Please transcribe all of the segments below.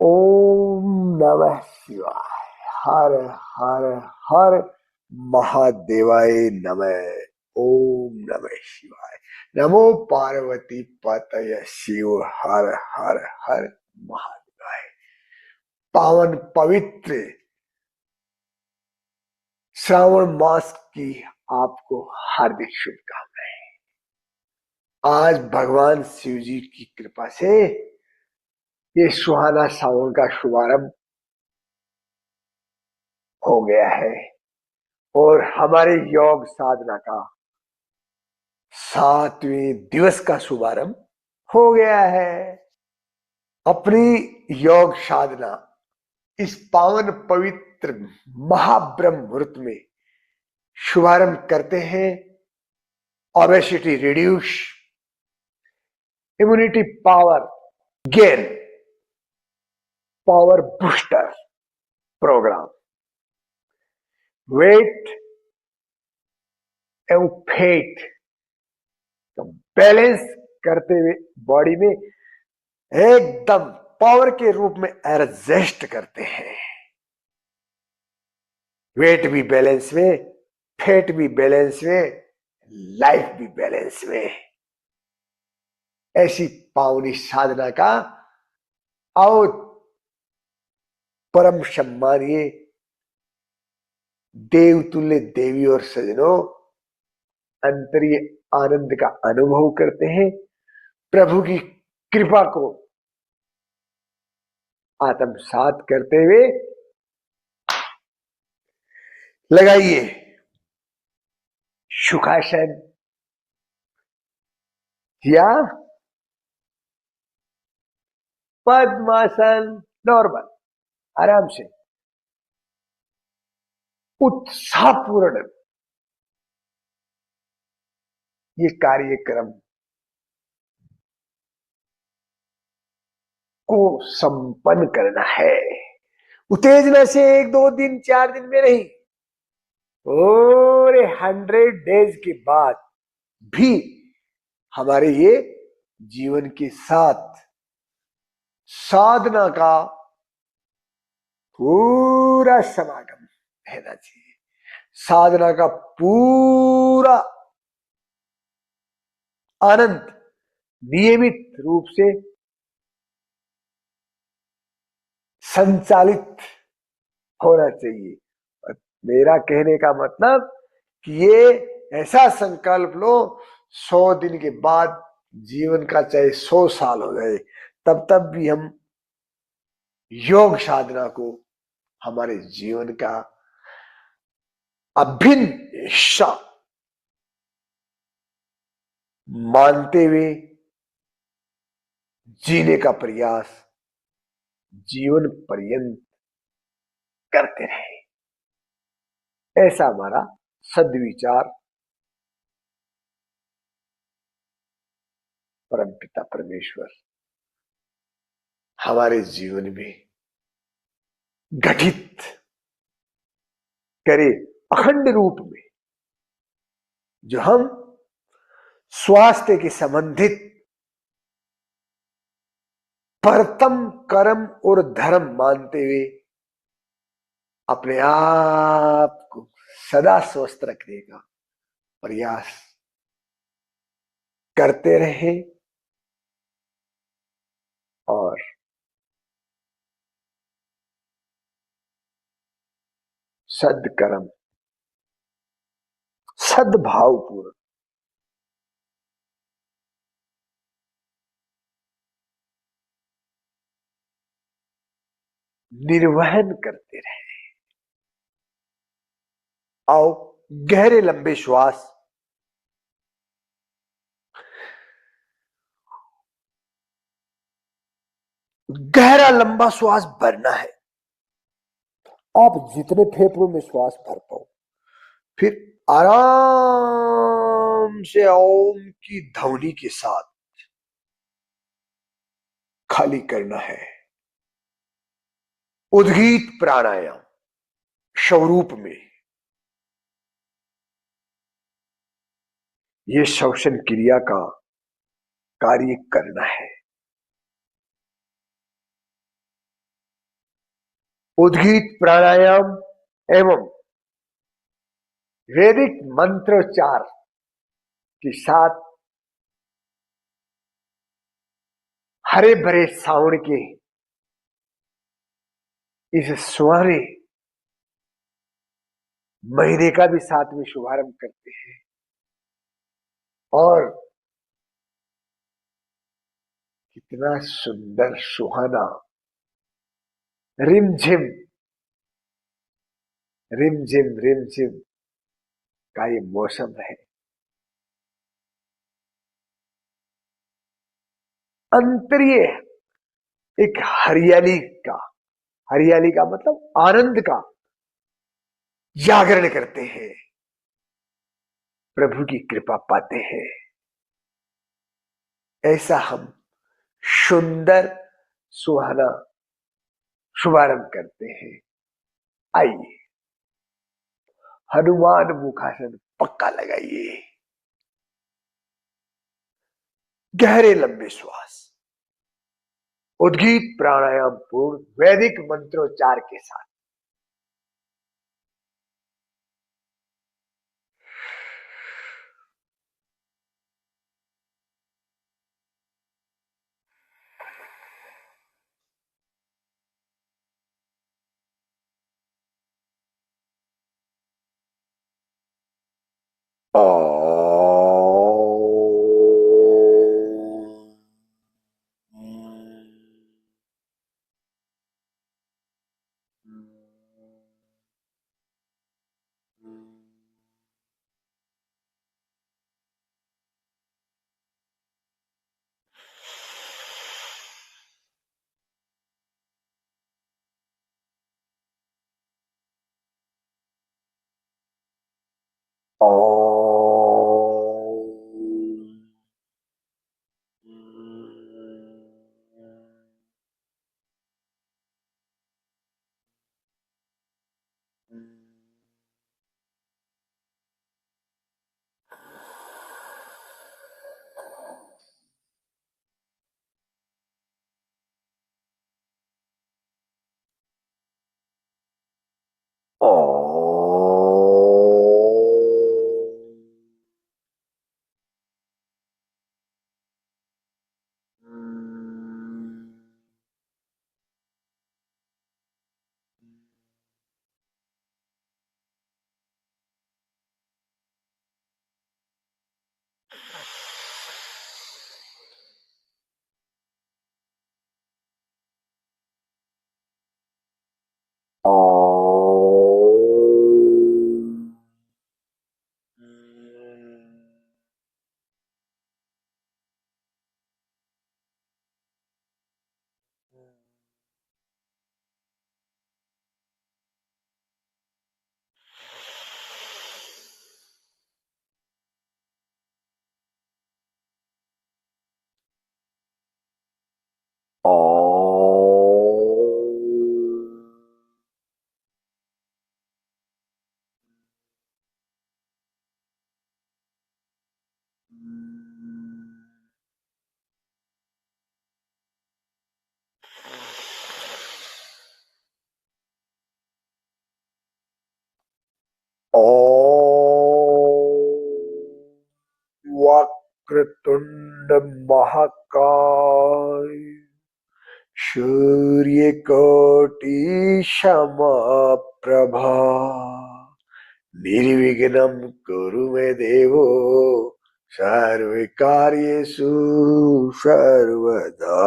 ओम नमः शिवाय। हर हर हर महादेवाय नमः। ओम नमः शिवाय। नमो पार्वती पतय शिव। हर हर हर महादेवाय। पावन पवित्र श्रावण मास की आपको हार्दिक शुभकामनाएं। आज भगवान शिव जी की कृपा से ये सुहाना सावन का शुभारंभ हो गया है और हमारे योग साधना का 7वें दिवस का शुभारंभ हो गया है। अपनी योग साधना इस पावन पवित्र महाब्रह्म मुहूर्त में शुभारंभ करते हैं। Obesity reduce, immunity power gain, power booster programme, weight एवं फेट तो बैलेंस करते हुए बॉडी में एकदम पावर के रूप में एडजस्ट करते हैं। वेट भी बैलेंस में, फैट भी बैलेंस में, लाइफ भी बैलेंस में। ऐसी पावनी साधना का और परम सम्मानीय देवतुल्य देवी और सजनों अंतरीय आनंद का अनुभव करते हैं। प्रभु की कृपा को आत्मसात करते हुए लगाइए सुखासन या पद्मासन। नॉर्मल आराम से उत्साहपूर्ण ये कार्यक्रम को संपन्न करना है। उत्तेजना से 1 2 दिन 4 दिन में नहीं, और 100 डेज के बाद भी हमारे ये जीवन के साथ साधना का पूरा समागम रहना चाहिए। साधना का पूरा आनंद नियमित रूप से संचालित होना चाहिए। मेरा कहने का मतलब कि ये ऐसा संकल्प लो 100 दिन के बाद जीवन का चाहे 100 साल हो जाए तब भी हम योग साधना को हमारे जीवन का अभिन्न हिस्सा मानते हुए जीने का प्रयास जीवन पर्यंत करते रहे। ऐसा हमारा सद्विचार परमपिता परमेश्वर हमारे जीवन में घटित करे अखंड रूप में। जो हम स्वास्थ्य के संबंधित परतम कर्म और धर्म मानते हुए अपने आप को सदा स्वस्थ रखने का प्रयास करते रहे और सदकर्म सद्भावपूर्ण निर्वहन करते रहे। आओ गहरे लंबे श्वास गहरा लंबा श्वास भरना है। आप जितने फेफड़ों में श्वास भर पाओ फिर आराम से ओम की ध्वनि के साथ खाली करना है। उद्गीत प्राणायाम स्वरूप में ये श्वसन क्रिया का कार्य करना है। उद्गीत प्राणायाम एवं वैदिक मंत्रोच्चार के साथ हरे भरे सावन के इस सुनहरे महीने का भी साथ में शुभारंभ करते हैं। और कितना सुंदर सुहाना रिमझिम रिमझिम रिमझिम का ये मौसम है। अंतरीय एक हरियाली का मतलब आनंद का जागरण करते हैं, प्रभु की कृपा पाते हैं। ऐसा हम सुंदर सुहाना शुभारंभ करते हैं। आइए हनुमान मुखासन पक्का लगाइए, गहरे लंबे श्वास, उद्गीत प्राणायाम पूर्ण वैदिक मंत्रोच्चार के साथ। वक्रतुंड महाकाय सूर्यकोटि समप्रभा निर्विघ्नं कुरु मे देवो सर्वकार्येषु सर्वदा।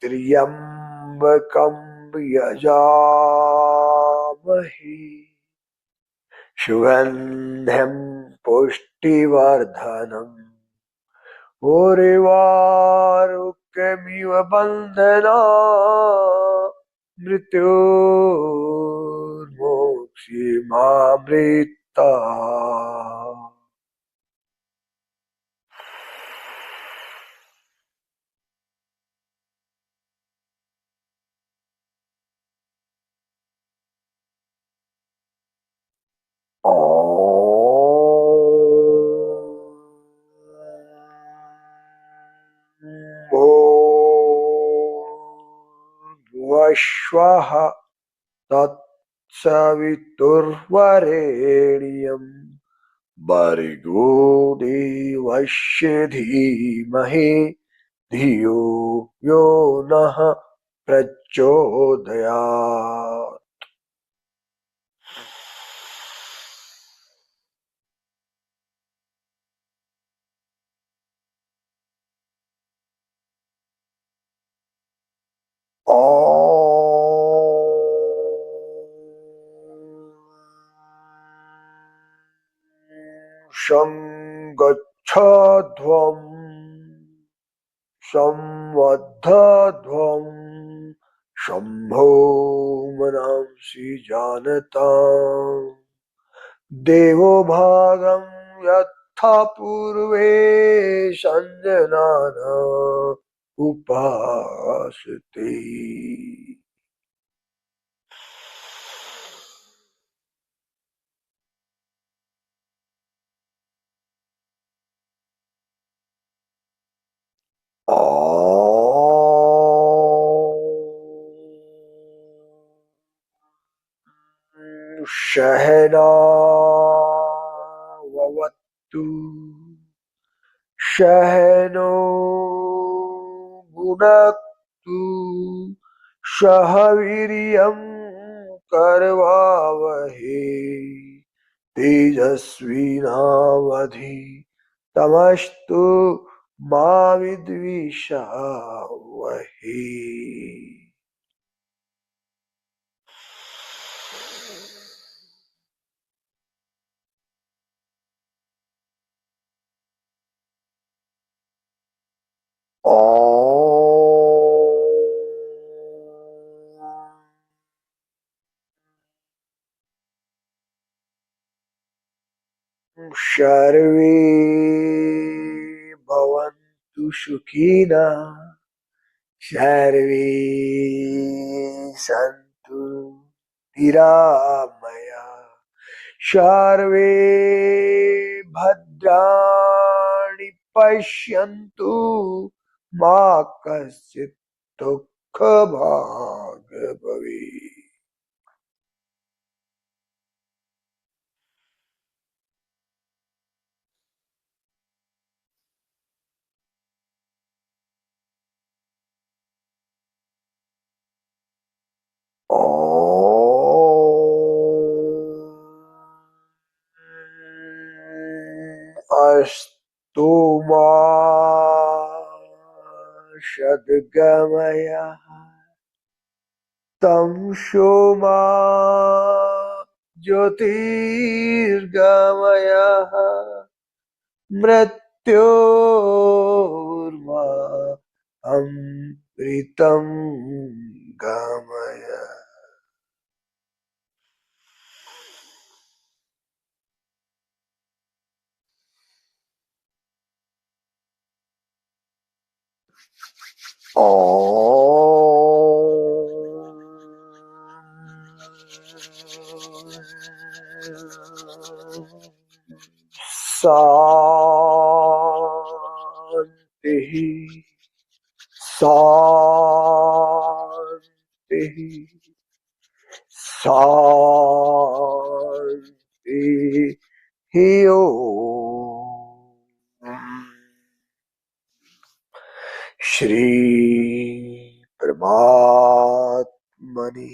त्र्यंबकं यजामहे सुगंधिं पुष्टिवर्धनम् उर्वारुकमिव बन्धनात् मृत्योर्मुक्षीमामृतात्। तत्सवितुर्वरेण्यं भर्गो देवस्य धीमहि धियो यो नः प्रचोदयात्। शं गच्छध्वं संवद्धध्वं शम्भो मनांसि जानताम् देवो भागं यथा पूर्वे संजनाना उपासते। सहनाववतु सहनो भुनक्तु सह वीर्यं करवावहै तेजस्विनावधीतमस्तु मा विद्विषावहै। सर्वे भवन्तु सुखिनः सर्वे सन्तु निरामयाः सर्वे भद्राणि पश्यन्तु मा कश्चित् दुःखभाग् भवेत्। अस्तु मा सद्गमय तमसो मा ज्योतिर्गमय मृत्योर्मा अमृतं गमय। शांति शांति शांति ही ओम। श्री परमात्मने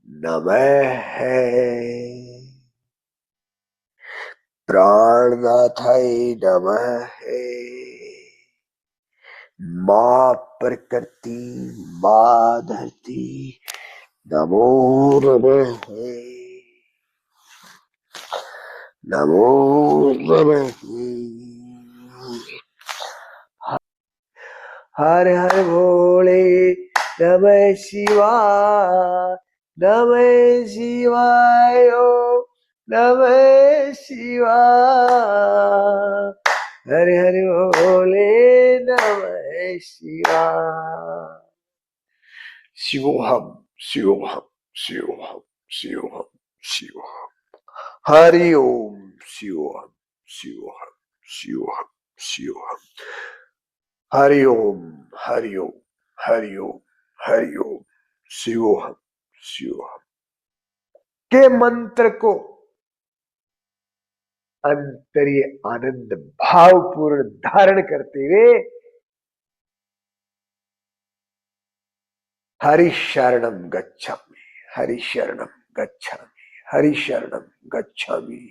नमः। प्राणनाथाय नमः। माँ प्रकृति माँ धरती नमो नमः नमो नमः। हर हर भोले नमः शिवाय नमः शिवाय नमः शिवाय हर हर भोले नमः शिवाय। शिवोहम शिवोहम शिवोहम शिवोहम शिवोहम। हरि ओम शिवोहम शिवोहम शिवोहम शिवोहम। हरि ओम हरि ओम हरि ओम हरिओम शिवोहम शिवोहम के मंत्र को अंतरीय आनंद भावपूर्ण धारण करते हुए हरि शरणम गच्छामि, हरि शरणम गच्छामि, हरि शरणम गच्छामि।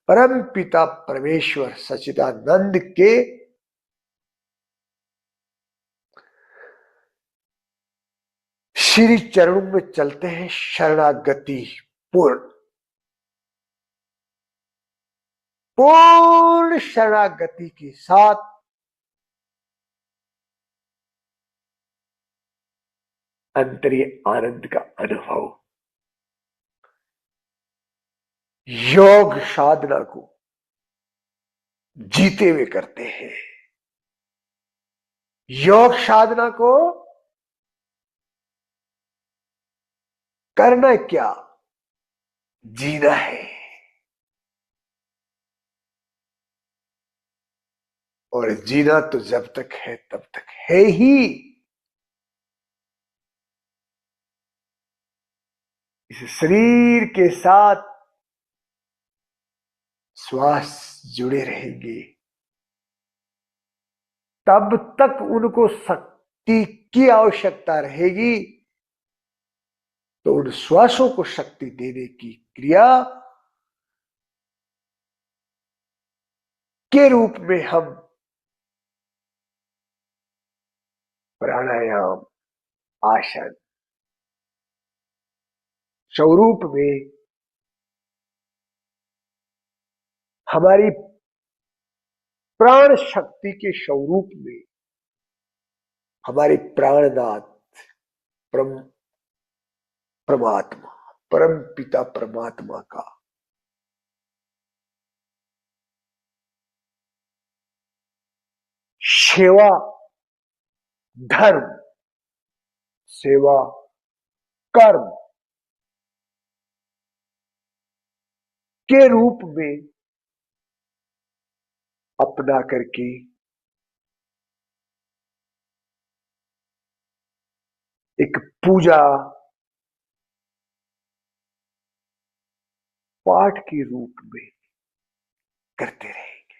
परम पिता परमेश्वर सच्चिदानंद के श्री चरणों में चलते हैं शरणागति पूर्ण, पूर्ण शरणागति के साथ अंतरीय आनंद का अनुभव योग साधना को जीते हुए करते हैं। योग साधना को करना क्या, जीना है। और जीना तो जब तक है तब तक है ही। इस शरीर के साथ श्वास जुड़े रहेंगे तब तक उनको शक्ति की आवश्यकता रहेगी। तो उन श्वासों को शक्ति देने की क्रिया के रूप में हम प्राणायाम, आसन, स्वरूप में हमारी प्राण शक्ति के स्वरूप में हमारे प्राणनाथ परमात्मा, परम पिता परमात्मा का सेवा धर्म, सेवा कर्म के रूप में अपना करके एक पूजा पाठ के रूप में करते रहेंगे।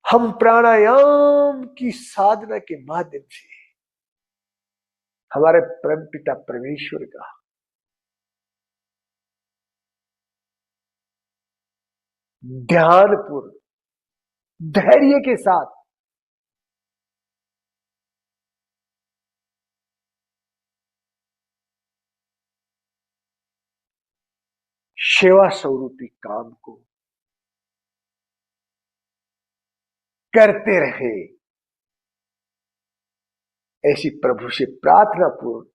हम प्राणायाम की साधना के माध्यम से हमारे परम पिता परमेश्वर का ध्यानपूर्ण धैर्य के साथ सेवा स्वरूपी काम को करते रहे, ऐसी प्रभु से प्रार्थना पूर्ण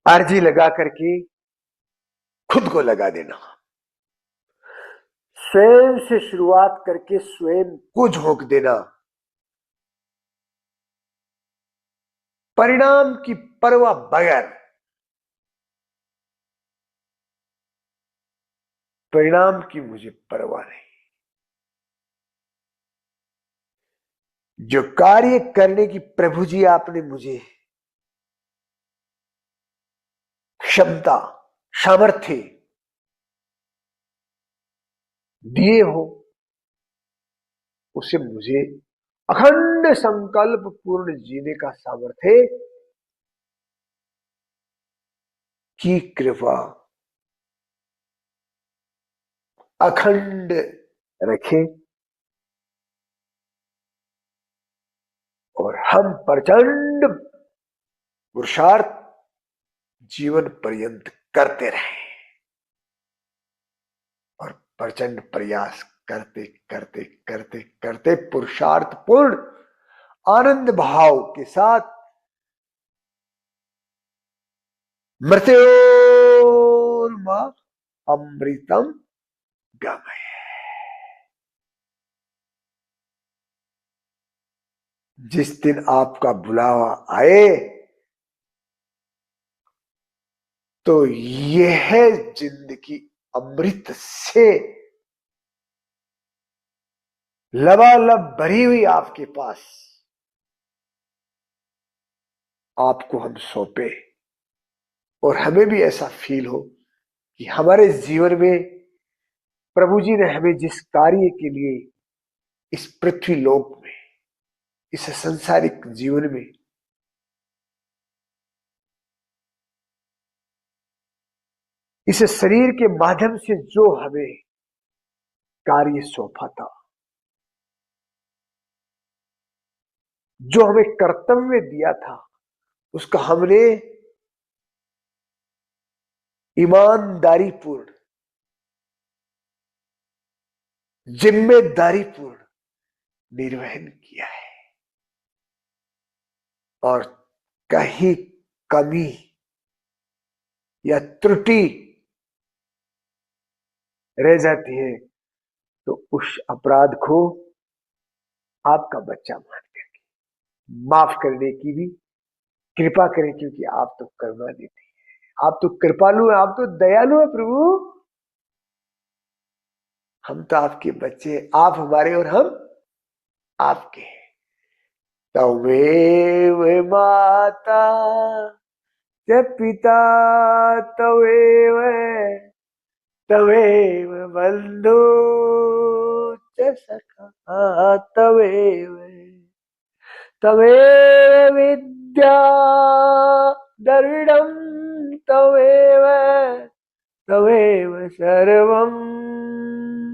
अर्जी लगा करके खुद को लगा देना। स्वयं से शुरुआत करके स्वयं को झोंक देना। परिणाम की परवाह बगैर, परिणाम की मुझे परवाह नहीं। जो कार्य करने की प्रभु जी आपने मुझे क्षमता, सामर्थ्य दिए हो, उसे मुझे अखंड संकल्प पूर्ण जीने का सामर्थ्य की कृपा अखंड रखे और हम प्रचंड पुरुषार्थ जीवन पर्यंत करते रहे और प्रचंड प्रयास करते करते करते करते पुरुषार्थ पूर्ण आनंद भाव के साथ मृत्योर्मा अमृतम गमय। जिस दिन आपका बुलावा आए तो यह जिंदगी अमृत से लबालब भरी हुई आपके पास आपको हम सौंपे, और हमें भी ऐसा फील हो कि हमारे जीवन में प्रभु जी ने हमें जिस कार्य के लिए इस पृथ्वी लोक में, इस संसारिक जीवन में इस शरीर के माध्यम से जो हमें कार्य सौंपा था, जो हमें कर्तव्य दिया था, उसका हमने ईमानदारी पूर्ण, जिम्मेदारी पूर्ण निर्वहन किया है। और कहीं कमी या त्रुटि रह जाती है तो उस अपराध को आपका बच्चा मान करके माफ करने की भी कृपा करें, क्योंकि आप तो करुणा देते हैं, आप तो कृपालु हैं, आप तो दयालु हैं प्रभु। हम तो आपके बच्चे हैं, आप हमारे और हम आपके। तवेव माता च पिता तवेव, तवेव बंधु च सखा तवेव, तवेव विद्या द्रविणं तवेव, तवेव सर्वं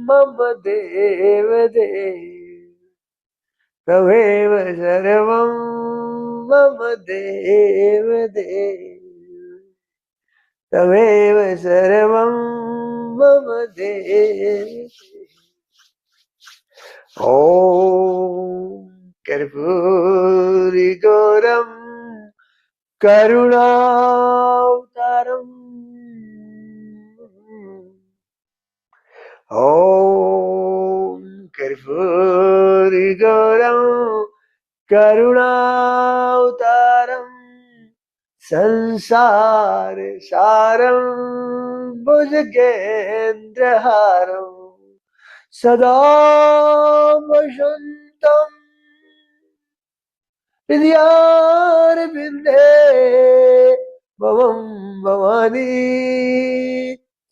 मम देव देव, तवेव सर्वं मम देव देव, तवेव सर्वं मम देव। ओम कर्पूरी गौरम करुणावतारम, ओम कर्पूरी गौरम करुणावतारम, संसार सारं भुजगेन्द्रहारं, सदा वसन्तं हृदयारविन्दे भवं भवानी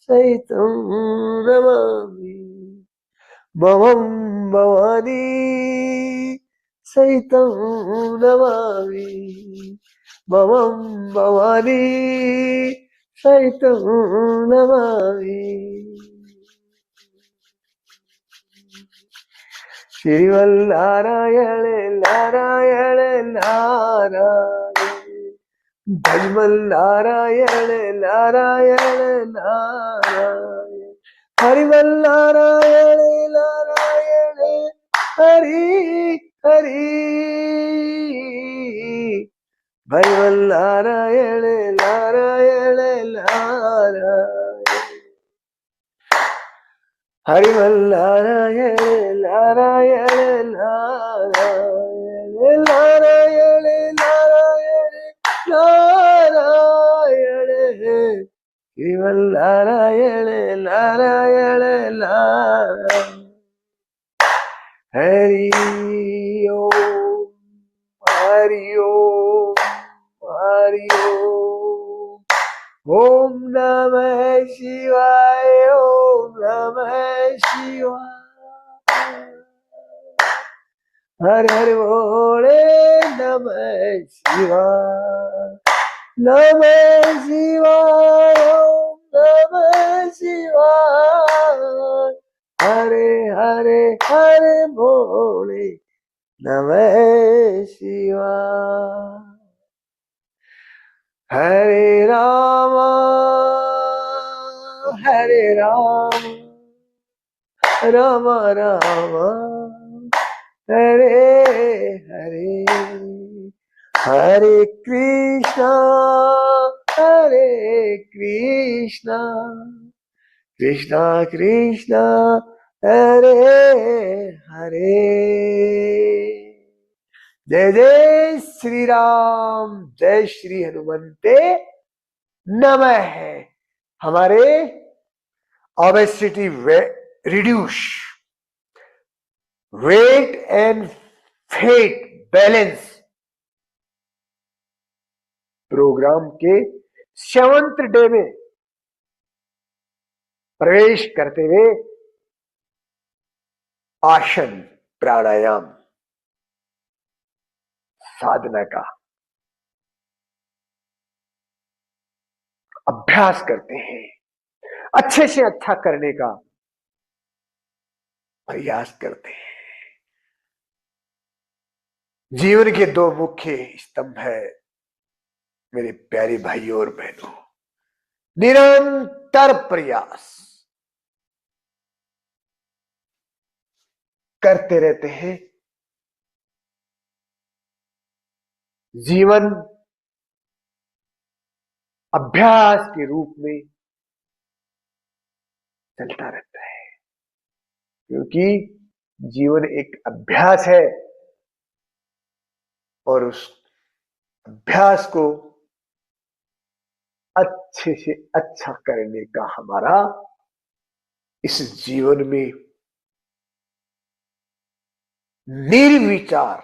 सहितं नमामि, भवं भवानी सहितं नमामि, भवं भवानी सहितं नमामि। श्रीमन्नारायण नारायण नारायण, भजमन्नारायण नारायण नारायण, हरिमन्नारायण नारायण हरि हरि, भजमन्नारायण नारायण नारायण, हरिमन्नारायण नारायण नारायण, नारायण नारायण नारायण, श्रीमन्नारायण नारायण नारायण। हरि ओम हरि ओम हरि ओम, ओम नमः शिवाय, ओम नमः शिवाय, हर हर भोले नमः शिवाय, नमः शिवाय, ओम नमः शिवाय, हरे हरे हरे भोले नमः शिवाय। हरे राम राम राम हरे हरे, हरे कृष्णा कृष्णा कृष्णा हरे हरे। जय जय श्री राम, जय श्री हनुमंते नमः है। हमारे obesity reduce weight and fat balance programme के 7th डे में प्रवेश करते हुए आसन प्राणायाम साधना का अभ्यास करते हैं, अच्छे से अच्छा करने का प्रयास करते हैं। जीवन के 2 मुख्य स्तंभ है मेरे प्यारे भाइयों और बहनों, निरंतर प्रयास करते रहते हैं। जीवन अभ्यास के रूप में चलता रहता है, क्योंकि जीवन एक अभ्यास है और उस अभ्यास को अच्छे से अच्छा करने का हमारा इस जीवन में निर्विचार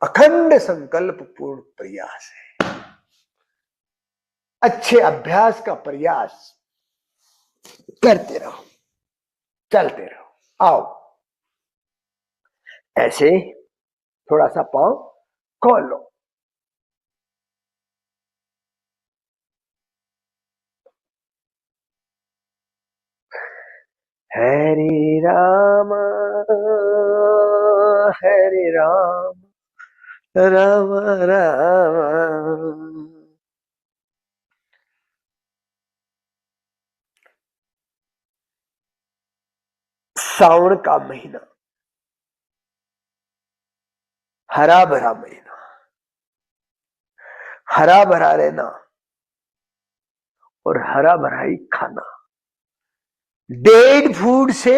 अखंड संकल्प पूर्ण प्रयास है। अच्छे अभ्यास का प्रयास करते रहो, चलते रहो। आओ ऐसे थोड़ा सा पांव खोल लो, हरे राम हरे राम राम राम। सावन का महीना हरा भरा महीना, हरा भरा रहना और हरा भरा ही खाना, डेड फूड से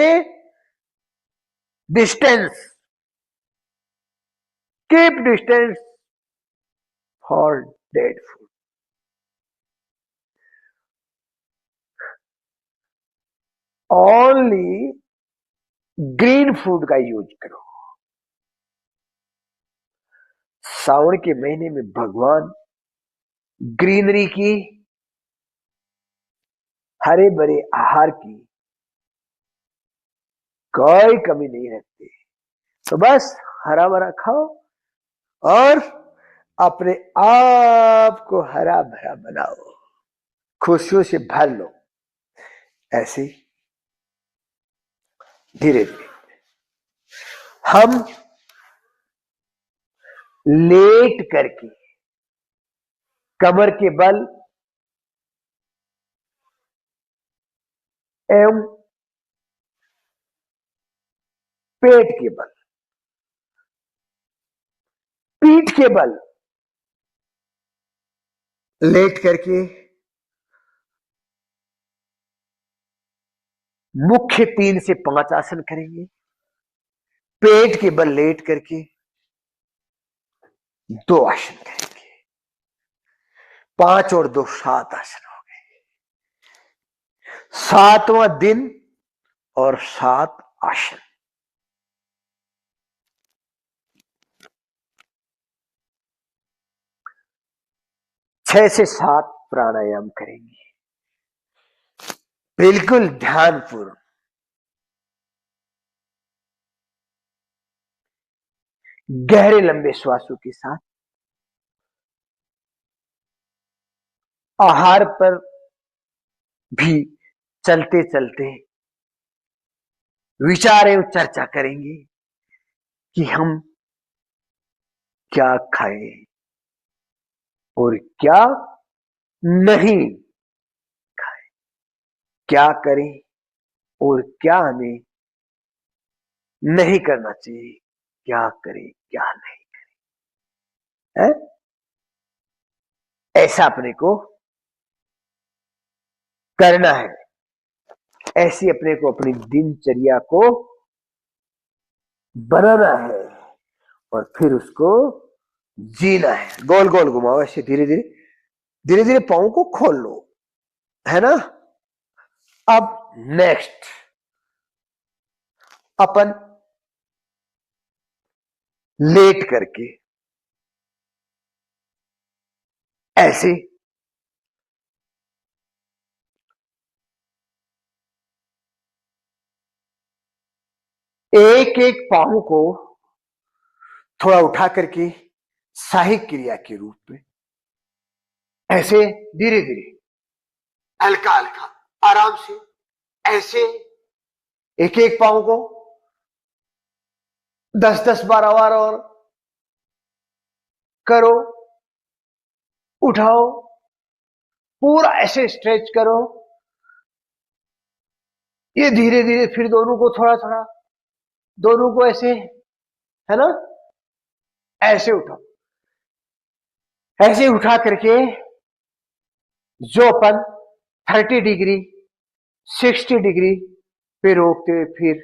distance, keep distance for dead food. Only green food का यूज करो। सावन के महीने में भगवान ग्रीनरी की, हरे भरे आहार की कोई कमी नहीं रहती, तो बस हरा भरा खाओ और अपने आप को हरा भरा बनाओ, खुशियों से भर लो। ऐसे धीरे धीरे हम लेट करके कमर के बल एवं पेट के बल, पीठ के बल लेट करके मुख्य 3 से 5 आसन करेंगे, पेट के बल लेट करके 2 आसन करेंगे, 5 और 2 7 आसन हो गए। 7वां दिन और 7 आसन। छह से 7 प्राणायाम करेंगे, बिल्कुल ध्यानपूर्वक। गहरे लंबे श्वासों के साथ आहार पर भी चलते चलते विचार एवं चर्चा करेंगे कि हम क्या खाएं और क्या नहीं खाएं, क्या करें और क्या हमें नहीं करना चाहिए, क्या करें क्या नहीं करें है? ऐसा अपने को करना है, ऐसी अपने को अपनी दिनचर्या को बनाना है और फिर उसको जीना है। गोल गोल घुमाओ, ऐसे धीरे धीरे धीरे धीरे पांव को खोल लो, है ना। अब नेक्स्ट अपन लेट करके ऐसे एक एक पांव को थोड़ा उठा करके साहिक क्रिया के रूप में ऐसे धीरे धीरे हल्का हल्का आराम से ऐसे एक एक पांव को 10-10 12 बार और करो, उठाओ, पूरा ऐसे स्ट्रेच करो। ये धीरे धीरे फिर दोनों को थोड़ा थोड़ा, दोनों को ऐसे, है ना, ऐसे उठाओ। ऐसे उठा करके जो अपन 30 डिग्री 60 डिग्री पे रोकते हुए फिर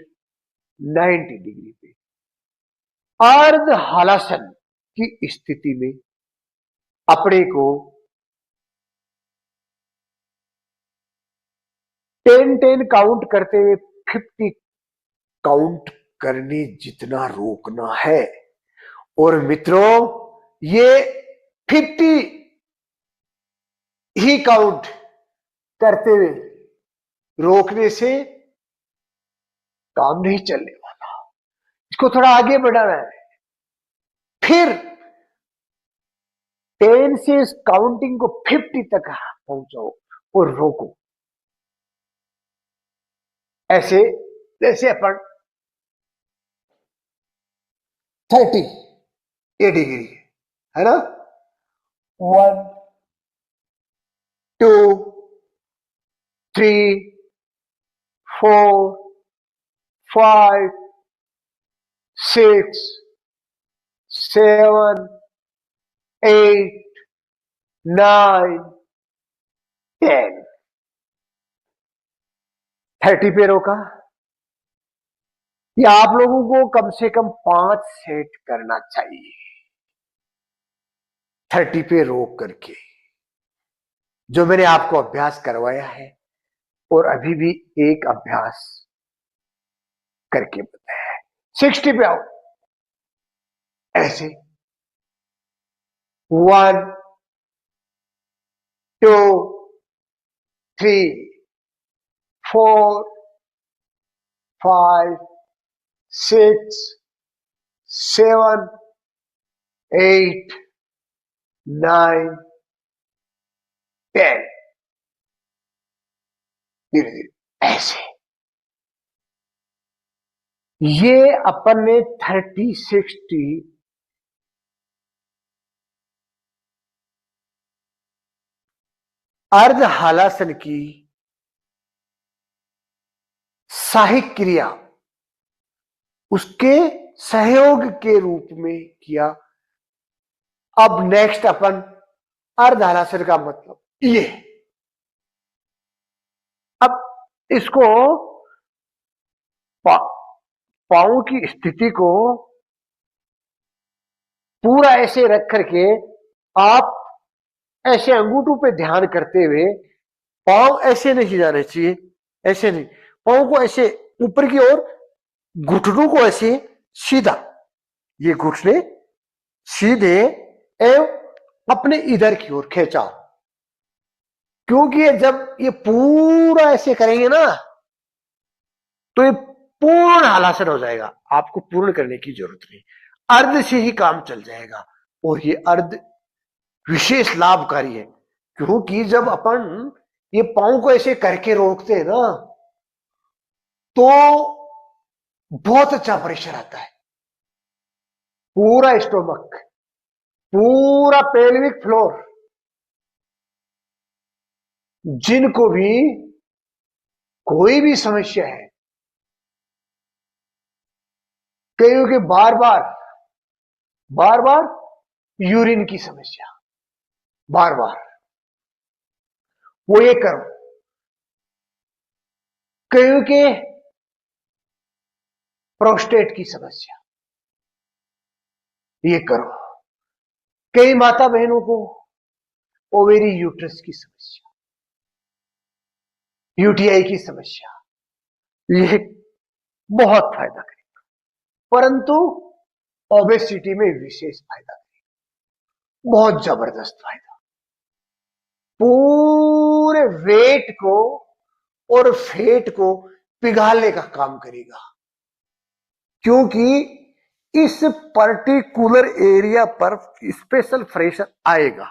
90 डिग्री पे अर्ध हलासन की स्थिति में अपने को 10-10 काउंट करते हुए 50 काउंट करने जितना रोकना है। और मित्रों, ये 50 ही काउंट करते हुए रोकने से काम नहीं चलने वाला, इसको थोड़ा आगे बढ़ाना है। फिर 10 से इस काउंटिंग को 50 तक पहुंचाओ और रोको। ऐसे जैसे अपन 30 ये डिग्री है ना, 1 2 3 4 5 6 7 8 9 10 30 पे रोका। ये आप लोगों को कम से कम 5 सेट करना चाहिए 30 पे रोक करके, जो मैंने आपको अभ्यास करवाया है और अभी भी एक अभ्यास करके बताया है। 60 पे आओ, ऐसे 1 2 3 4 5 6 7 8 9 10 धीरे धीरे ऐसे। ये अपन ने 30-60 अर्ध हलासन की साहिक क्रिया उसके सहयोग के रूप में किया। अब नेक्स्ट अपन अर्ध हलासन का मतलब ये, अब इसको पांव की स्थिति को पूरा ऐसे रख करके आप ऐसे अंगूठों पे ध्यान करते हुए, पांव ऐसे नहीं जाने चाहिए, ऐसे नहीं, पांव को ऐसे ऊपर की ओर, घुटनों को ऐसे सीधा, ये घुटने सीधे एवं अपने इधर की ओर खींचा। क्योंकि जब ये पूरा ऐसे करेंगे ना तो ये पूर्ण हलासन हो जाएगा, आपको पूर्ण करने की जरूरत नहीं, अर्ध से ही काम चल जाएगा। और ये अर्ध विशेष लाभकारी है, क्योंकि जब अपन ये पांव को ऐसे करके रोकते हैं ना तो बहुत अच्छा प्रेशर आता है, पूरा स्टोमक, पूरा पेल्विक फ्लोर। जिनको भी कोई भी समस्या है, कईयों के बार बार यूरिन की समस्या, बार बार, वो ये करो। कईयों के प्रोस्टेट की समस्या, ये करो। कई माता बहनों को ओवेरी यूट्रस की समस्या, यूटीआई की समस्या, ये बहुत फायदा करेगा, परंतु ओबेसिटी में विशेष फायदा करेगा, बहुत जबरदस्त फायदा। पूरे वेट को और फेट को पिघालने का काम करेगा, क्योंकि इस पर्टिकुलर एरिया पर स्पेशल प्रेशर आएगा,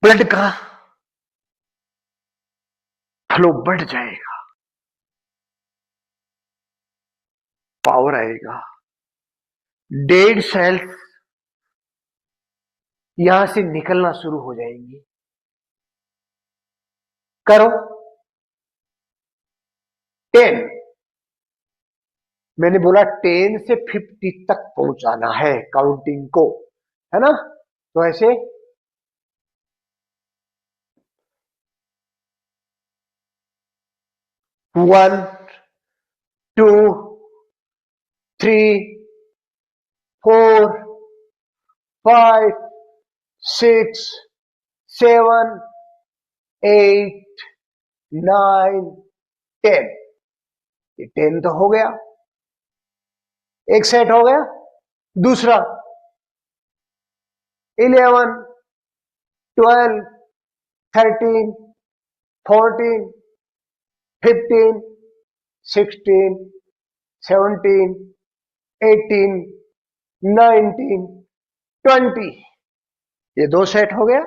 ब्लड का फ्लो बढ़ जाएगा, पावर आएगा, डेड सेल्स यहां से निकलना शुरू हो जाएंगी। करो 10, मैंने बोला 10 से 50 तक पहुंचाना है काउंटिंग को, है ना? तो ऐसे 1 2 3 4 5 6 7 8 9 10। ये 10 तो हो गया, एक सेट हो गया। दूसरा 11 12 13 14 15 16 17 18 19 20, ये दो सेट हो गया।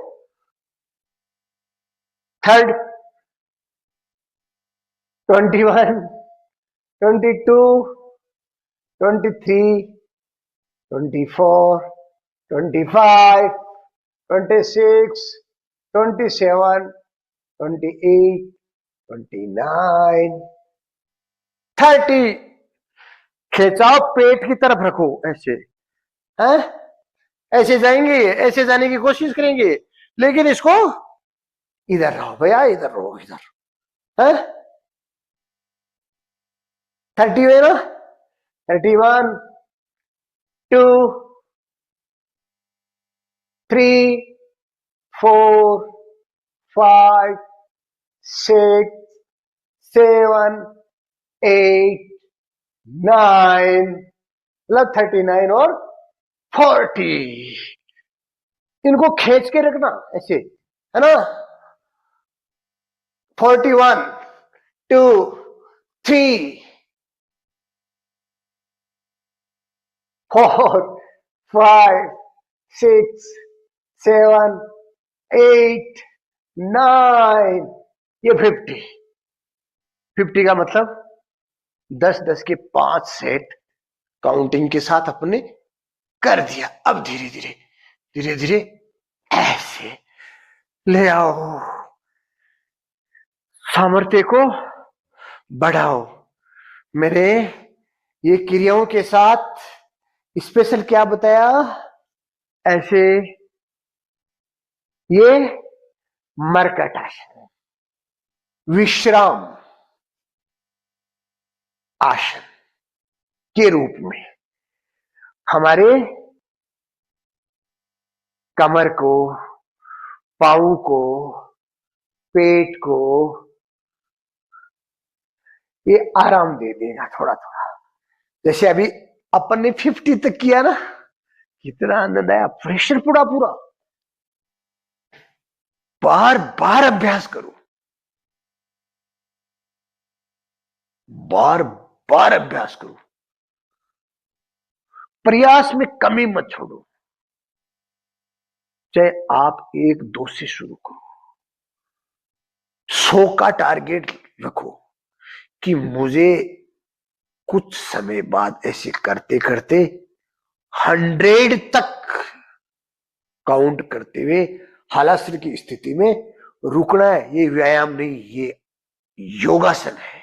थर्ड 21 22 23 24 25 26 27 28 29 30। खिंचाव पेट की तरफ रखो, ऐसे है, ऐसे जाएंगे, ऐसे जाने की कोशिश करेंगे, लेकिन इसको इधर रहो भैया, इधर रहो, इधर है। 30 है ना? 31 2 3 4 5 6 7 8 9, मतलब 39 और 40। इनको खींच के रखना ऐसे, है ना? 41 2 3 4 5 6 7 8 9, ये 50 का मतलब 10 के 5 सेट काउंटिंग के साथ अपने कर दिया। अब धीरे धीरे धीरे धीरे ऐसे ले आओ, सामर्थ्य को बढ़ाओ। मेरे ये क्रियाओं के साथ स्पेशल क्या बताया? ऐसे ये मरकट आसन, विश्राम आसन के रूप में हमारे कमर को, पांव को, पेट को ये आराम दे देगा थोड़ा थोड़ा। जैसे अभी अपन ने 50 तक किया ना, कितना आनंद आया, प्रेशर पूरा पूरा। बार बार अभ्यास करो, बार बार अभ्यास करो, प्रयास में कमी मत छोड़ो। चाहे आप 1 2 से शुरू करो, 100 का टारगेट रखो कि मुझे कुछ समय बाद ऐसे करते करते 100 तक काउंट करते हुए हालास्त्र की स्थिति में रुकना है। ये व्यायाम नहीं, ये योगासन है,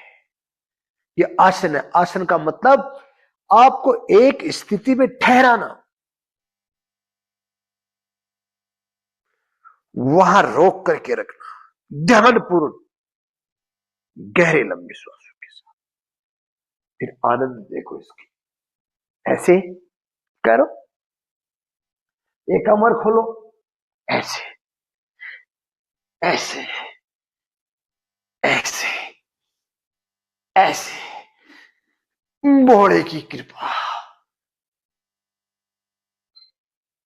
ये आसन है। आसन का मतलब आपको एक स्थिति में ठहराना, वहां रोक करके रखना, ध्यानपूर्ण गहरे लंबे श्वासों के साथ। फिर आनंद देखो इसकी, ऐसे करो, एक कमर खोलो, ऐसे ऐसे ऐसे भोले की कृपा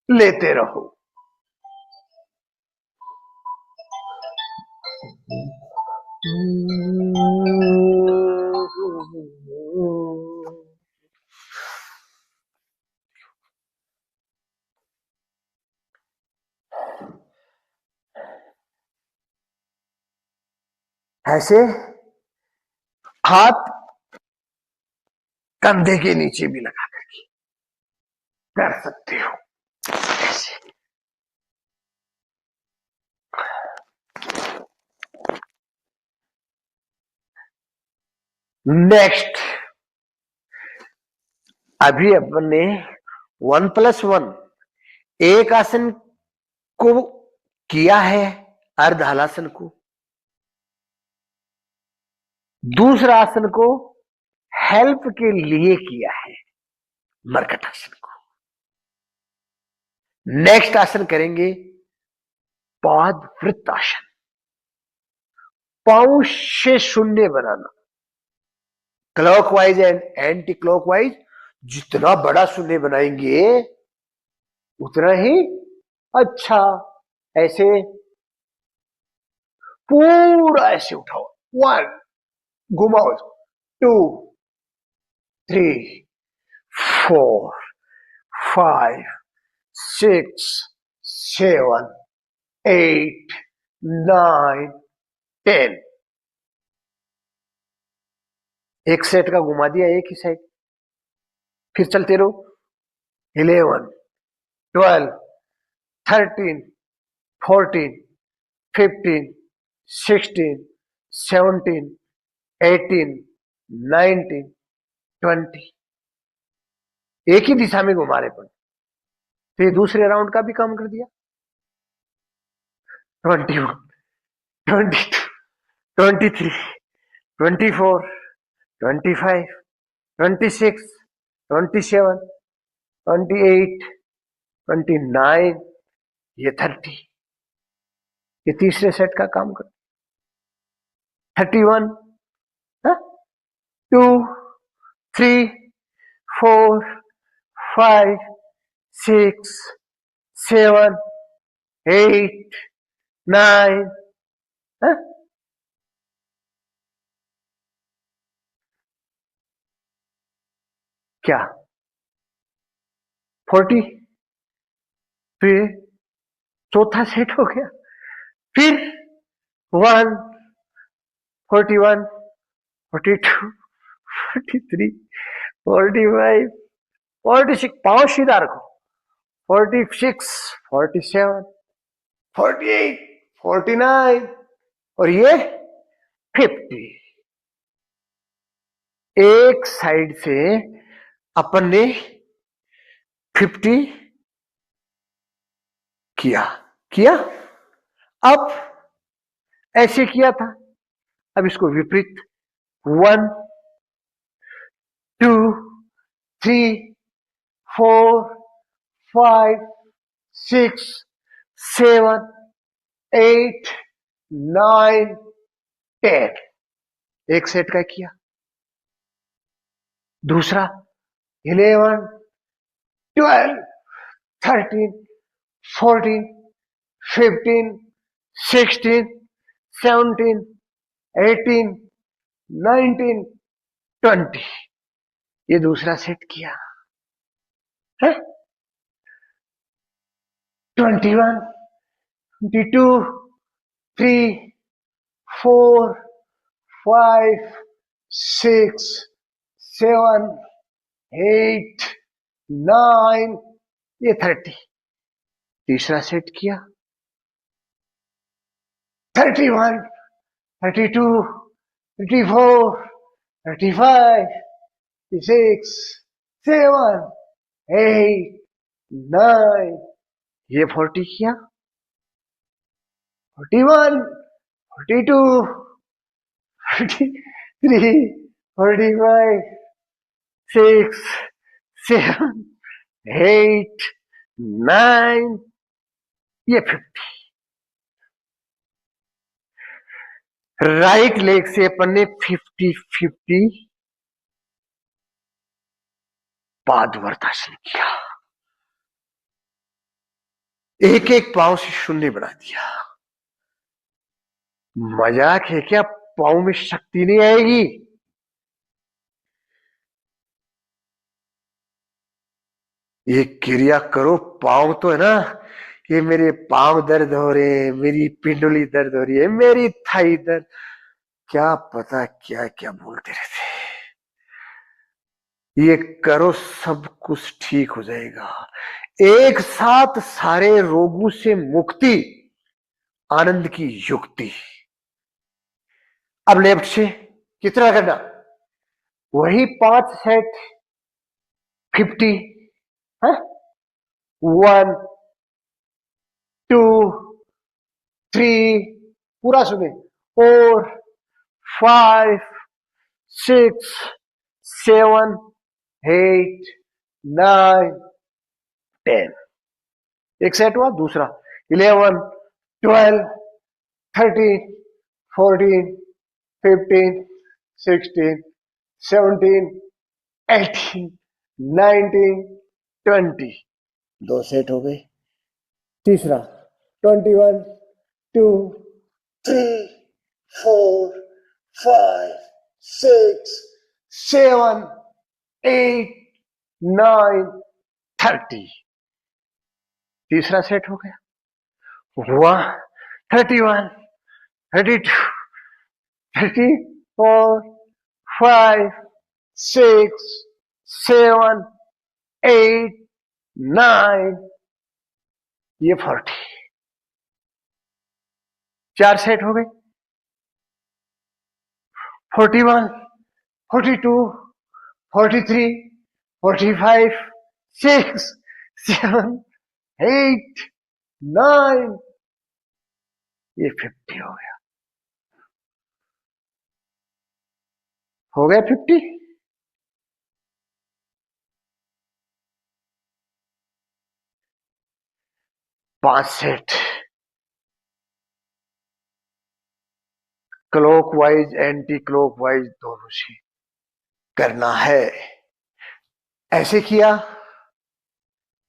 लेते रहो। ऐसे हाथ कंधे के नीचे भी लगा करके कर सकते हो। ऐसे नेक्स्ट, अभी अपन ने 1+1 एक आसन को किया है, अर्ध हलासन को। दूसरा आसन को हेल्प के लिए किया है, मरकट आसन को। नेक्स्ट आसन करेंगे पाद वृत्त आसन, पांव से शून्य बनाना, क्लॉकवाइज एंड एंटी क्लॉकवाइज। जितना बड़ा शून्य बनाएंगे उतना ही अच्छा। ऐसे पूरा ऐसे उठाओ, 1 घुमाओ, 2 3 4 5 6 7 8 9 10। एक सेट का घुमा दिया एक ही साइड, फिर चलते रहो। 11 12 13 14 15 16 17 18 19 20। एक ही दिशा में घुमा रहे पर, तो ये दूसरे राउंड का भी काम कर दिया। 21 22 23 24 25 26 27 28 29, ये 30। ये तीसरे सेट का काम कर। 31 2 3 4 5 6 7 8 9 क्या 40। फिर चौथा सेट हो गया। फिर 1 41 42 43 45 46, पांव सीधा रखो, 46 47 48 49 और ये 50। एक साइड से अपन ने 50 किया किया। अब ऐसे किया था, अब इसको विपरीत 1 2 3 4 5 6 7 8 9 10, एक सेट का किया। दूसरा 11 12 13 14 15 16 17 18 19 20, ये दूसरा सेट किया है। 21 22 3 4 5 6 7 8 9, ये 30, तीसरा सेट किया। 31 32 34 35 36 7 8 9, ये 40 किया। 41 42 43 45 6 7 8 9, ये 50। राइट लेग से अपन ने 50-50 पादवर्तासन किया, एक एक पांव से शून्य बना दिया। मजाक है क्या? पांव में शक्ति नहीं आएगी। ये क्रिया करो, पांव तो है ना, ये मेरे पांव दर्द हो रहे हैं, मेरी पिंडली दर्द हो रही है, मेरी थाई दर्द, क्या पता क्या क्या बोलते रहते। ये करो, सब कुछ ठीक हो जाएगा। एक साथ सारे रोगों से मुक्ति, आनंद की युक्ति। अब लेफ्ट से कितना करना? वही 5 सेट 50 है। 1 2 3, पूरा सुने, 4 5 6 7 8 9 10। एक सेट हुआ। दूसरा 11 12 13 14 15 16 17 18 19 20। 2 सेट हो गए। तीसरा 21 2 3 4 5 6 7 8 9 30। तीसरा सेट हो गया। हुआ 31 32 34 5 6 7 8 9, ये 40। 4 सेट हो गए। 41 42 43 45 6 7 8 9, ये 50 हो गया। हो गया 50। पांच सेट क्लॉकवाइज एंटी क्लॉकवाइज दोनों से करना है। ऐसे किया,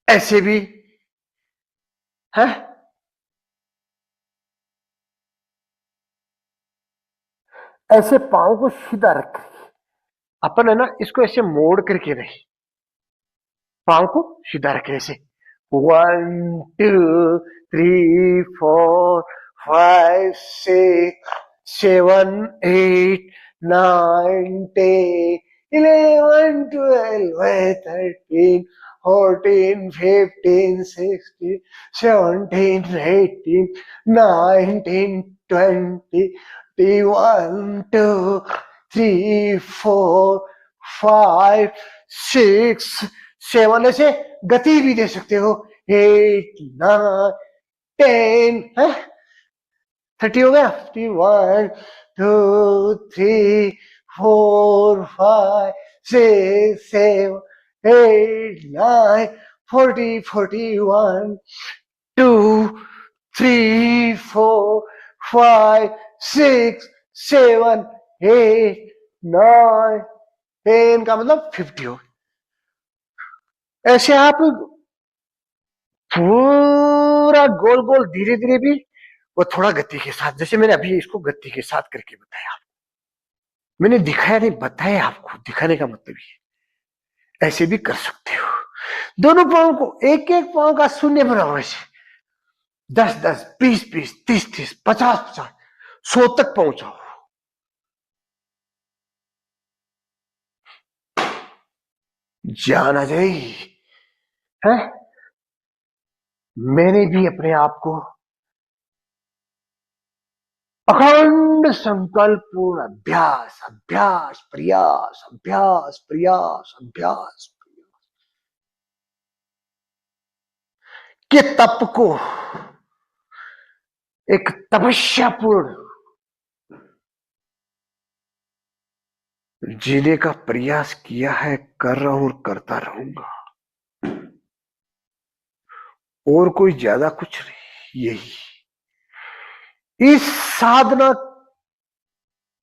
ऐसे भी है। ऐसे पांव को सीधा रख, अपन है ना इसको ऐसे मोड़ करके रहे, पांव को सीधा रखे ऐसे। 1 2 3 4 5 6 7 8 9 10 11 12 13 14 15 16 17 18 19 20 21 2 3 4 5 6 7, ऐसे गति भी दे सकते हो। 8 9 10 है। 30 हो गया। 1 2 3 4 5 6 7 8 9 40 41 2 3 4 5 6 7 8 9 10 का मतलब 50 हो। ऐसे आप पूरा गोल गोल धीरे धीरे भी, वो थोड़ा गति के साथ, जैसे मैंने अभी इसको गति के साथ करके बताया। मैंने दिखाया नहीं, बताया आपको। दिखाने का मतलब ये ऐसे भी कर सकते हो। दोनों पांव को एक एक पांव का शून्य बनाओ ऐसे। 10 10 20 20 30 30 50 50 100 तक पहुंचाओ। जान आ जाएगी है। मैंने भी अपने आप को अखंड संकल्प पूर्ण अभ्यास अभ्यास प्रयास अभ्यास प्रयास अभ्यास के तप को एक तपस्या पूर्ण जीने का प्रयास किया है, कर रहा हूं और करता रहूंगा। और कोई ज्यादा कुछ नहीं। यही इस साधना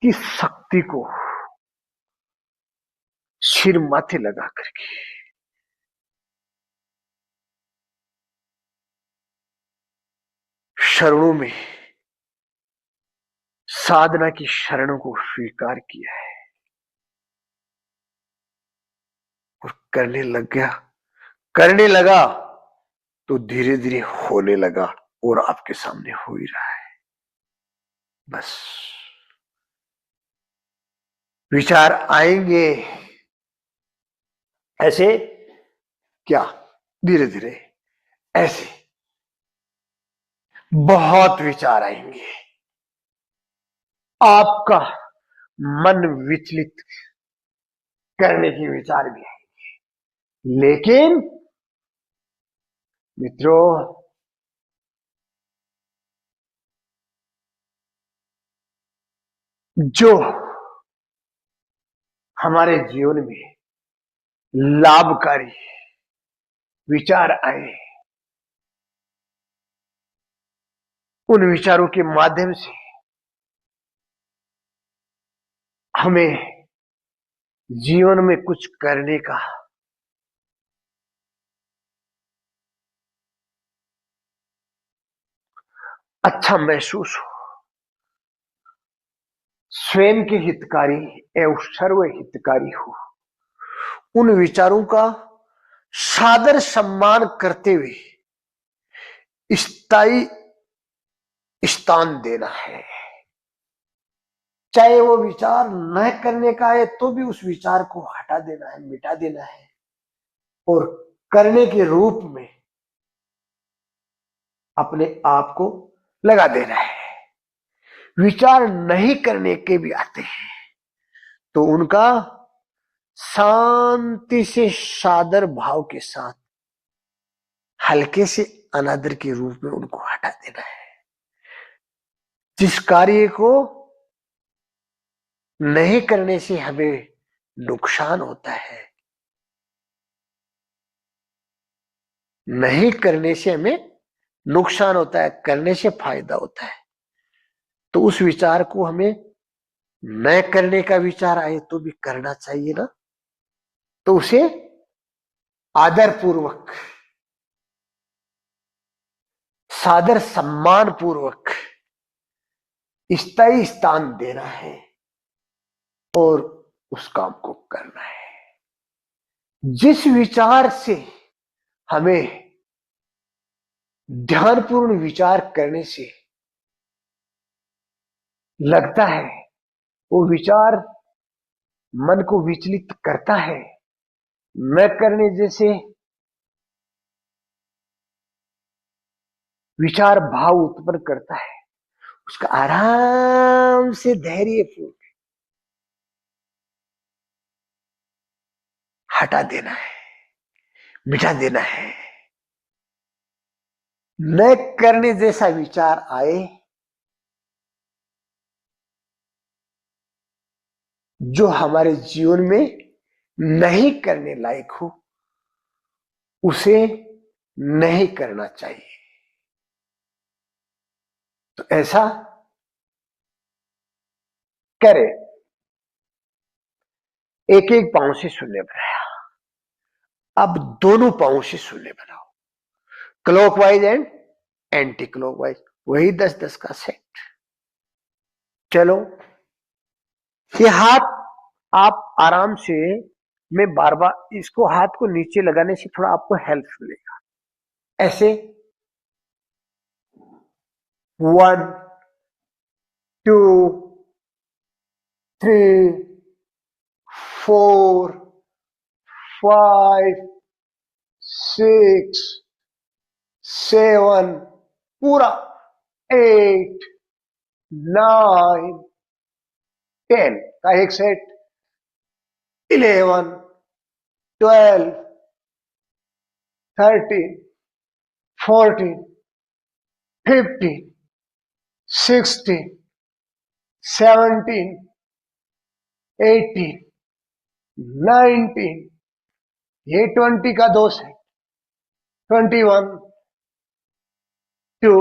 की शक्ति को सिर माथे लगा करके शरणों में साधना की शरणों को स्वीकार किया है और करने लगा तो धीरे धीरे होने लगा और आपके सामने हो ही रहा है। बस विचार आएंगे ऐसे, क्या धीरे धीरे ऐसे बहुत विचार आएंगे, आपका मन विचलित करने के विचार भी आएंगे। लेकिन मित्रों, जो हमारे जीवन में लाभकारी विचार आए, उन विचारों के माध्यम से हमें जीवन में कुछ करने का अच्छा महसूस हो, स्वयं के हितकारी एवं सर्व हितकारी हो, उन विचारों का सादर सम्मान करते हुए स्थायी स्थान देना है। चाहे वो विचार न करने का है तो भी उस विचार को हटा देना है, मिटा देना है और करने के रूप में अपने आप को लगा देना है। विचार नहीं करने के भी आते हैं तो उनका शांति से सादर भाव के साथ हल्के से अनादर के रूप में उनको हटा देना है। जिस कार्य को नहीं करने से हमें नुकसान होता है, नहीं करने से हमें नुकसान होता है, करने से फायदा होता है, तो उस विचार को हमें न करने का विचार आए तो भी करना चाहिए ना। तो उसे आदर पूर्वक, सादर सम्मान पूर्वक स्थायी स्थान देना है और उस काम को करना है। जिस विचार से हमें ध्यानपूर्ण विचार करने से लगता है वो विचार मन को विचलित करता है, न करने जैसे विचार भाव उत्पन्न करता है, उसका आराम से धैर्यपूर्वक हटा देना है, मिटा देना है। न करने जैसा विचार आए, जो हमारे जीवन में नहीं करने लायक हो, उसे नहीं करना चाहिए। तो ऐसा करे। एक एक पांव से शून्य बनाया, अब दोनों पांव से शून्य बनाओ, क्लॉकवाइज एंड एंटी क्लॉकवाइज, वही 10-10 का सेट। चलो, ये हाथ आप आराम से, मैं बार बार इसको हाथ को नीचे लगाने से थोड़ा आपको हेल्प मिलेगा। ऐसे 1 2 3 4 5 6 7, पूरा 8 9 10 का एक सेट, 11 12 13 14 15 16 17 18 19, ये 20 का 2 सेट, 21 2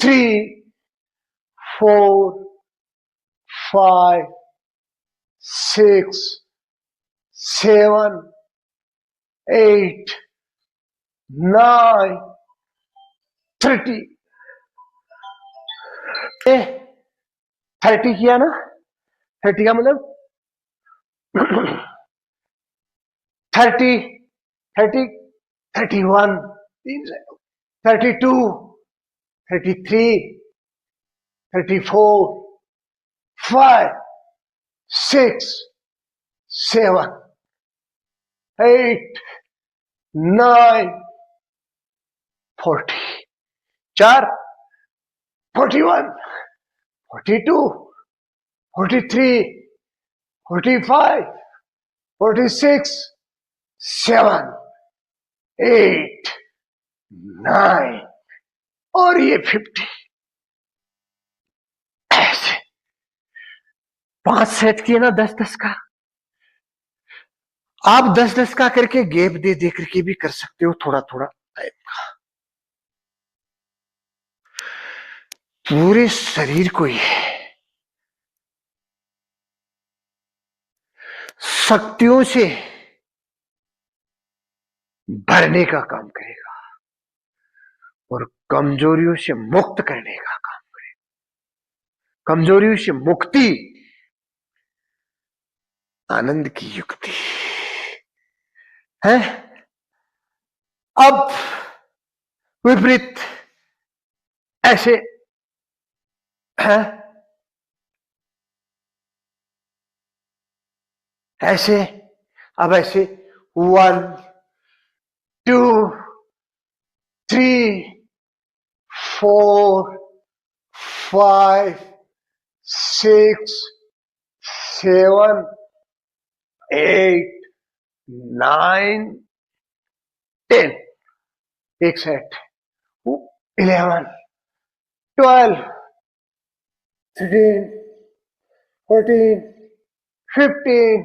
3 4 5, 6, 7, 8, 9, 30. 30 किया ना, 30 का मतलब 30, 30, 31, 32, 33, 34, 5, 6, 7, 8, 9, 40. 4, 41, 42, 43, 45, 46, 7, 8, 9 और ये 50. ऐसे 5 सेट किए ना 10-10 का. आप 10-10 का करके गैप दे दे करके भी कर सकते हो, थोड़ा थोड़ा टाइम का. पूरे शरीर को ही शक्तियों से भरने का काम करेगा और कमजोरियों से मुक्त करने का काम करेगा. कमजोरियों से मुक्ति आनंद की युक्ति है. अब विपरीत ऐसे है, ऐसे. अब ऐसे 1, 2, 3, 4, 5, 6, 7, 8, 9, 10. एक सेट. 11, 12, 13, 14, 15,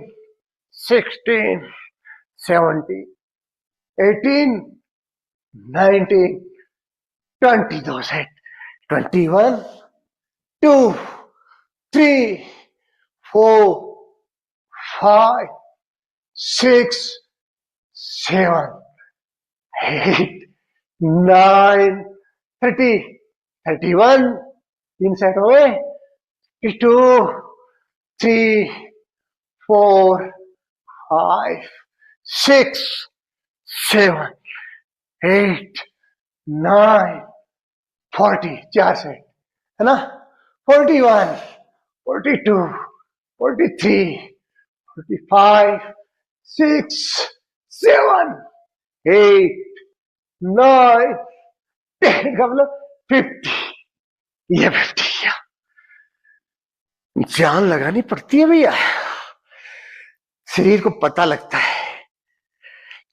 16, 17, 18, 19, 20. दो सेट. 21, 2, 3, 4, 5, 6, 7, 8, 9, 30, 31. 3 सेट हो गए. 2, 3, 4, 5, 6, 7, 8, 9, 40. 4 सेट है ना. 41, 42, 43, 45, 6, 7, 8, 9, 10 का मतलब 50. ये 50 किया. जान लगानी पड़ती है भैया. शरीर को पता लगता है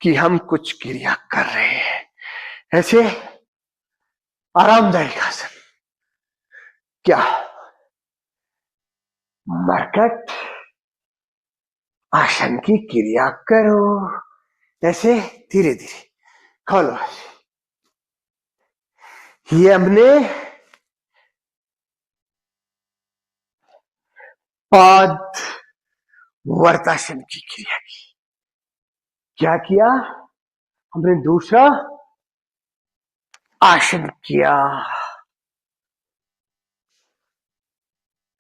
कि हम कुछ क्रिया कर रहे हैं. ऐसे आरामदायक आसन. क्या मरकट आसन की क्रिया करो. ऐसे धीरे धीरे खोलो. ये हमने पाद वर्तासन की क्रिया की. क्या किया हमने? दूसरा आसन किया,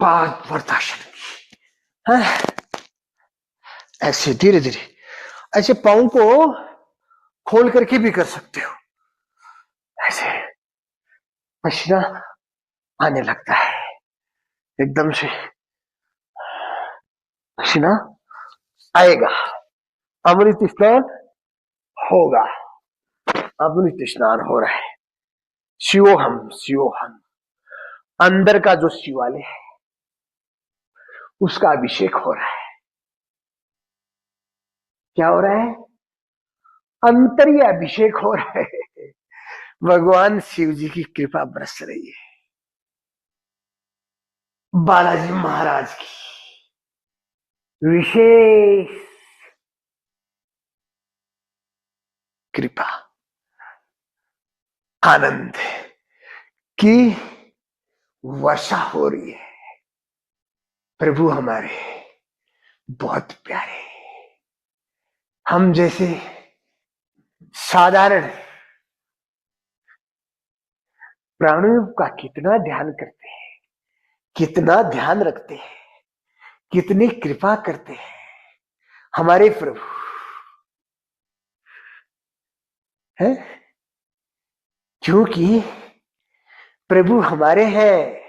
पाद वर्तासन की है. ऐसे धीरे धीरे. ऐसे पांव को खोल करके भी कर सकते हो. ऐसे पसीना आने लगता है एकदम से. पसीना आएगा. अमृत स्नान होगा. अमृत स्नान हो रहा है. शिवोहम शिवोहम. अंदर का जो शिवालय है उसका अभिषेक हो रहा है. क्या हो रहा है? अंतरीय अभिषेक हो रहा है. भगवान शिव जी की कृपा बरस रही है. बालाजी महाराज की विशेष कृपा, आनंद की वर्षा हो रही है. प्रभु हमारे बहुत प्यारे, हम जैसे साधारण प्राणियों का कितना ध्यान करते हैं, कितना ध्यान रखते हैं, कितनी कृपा करते हैं हमारे प्रभु है। क्योंकि प्रभु हमारे हैं,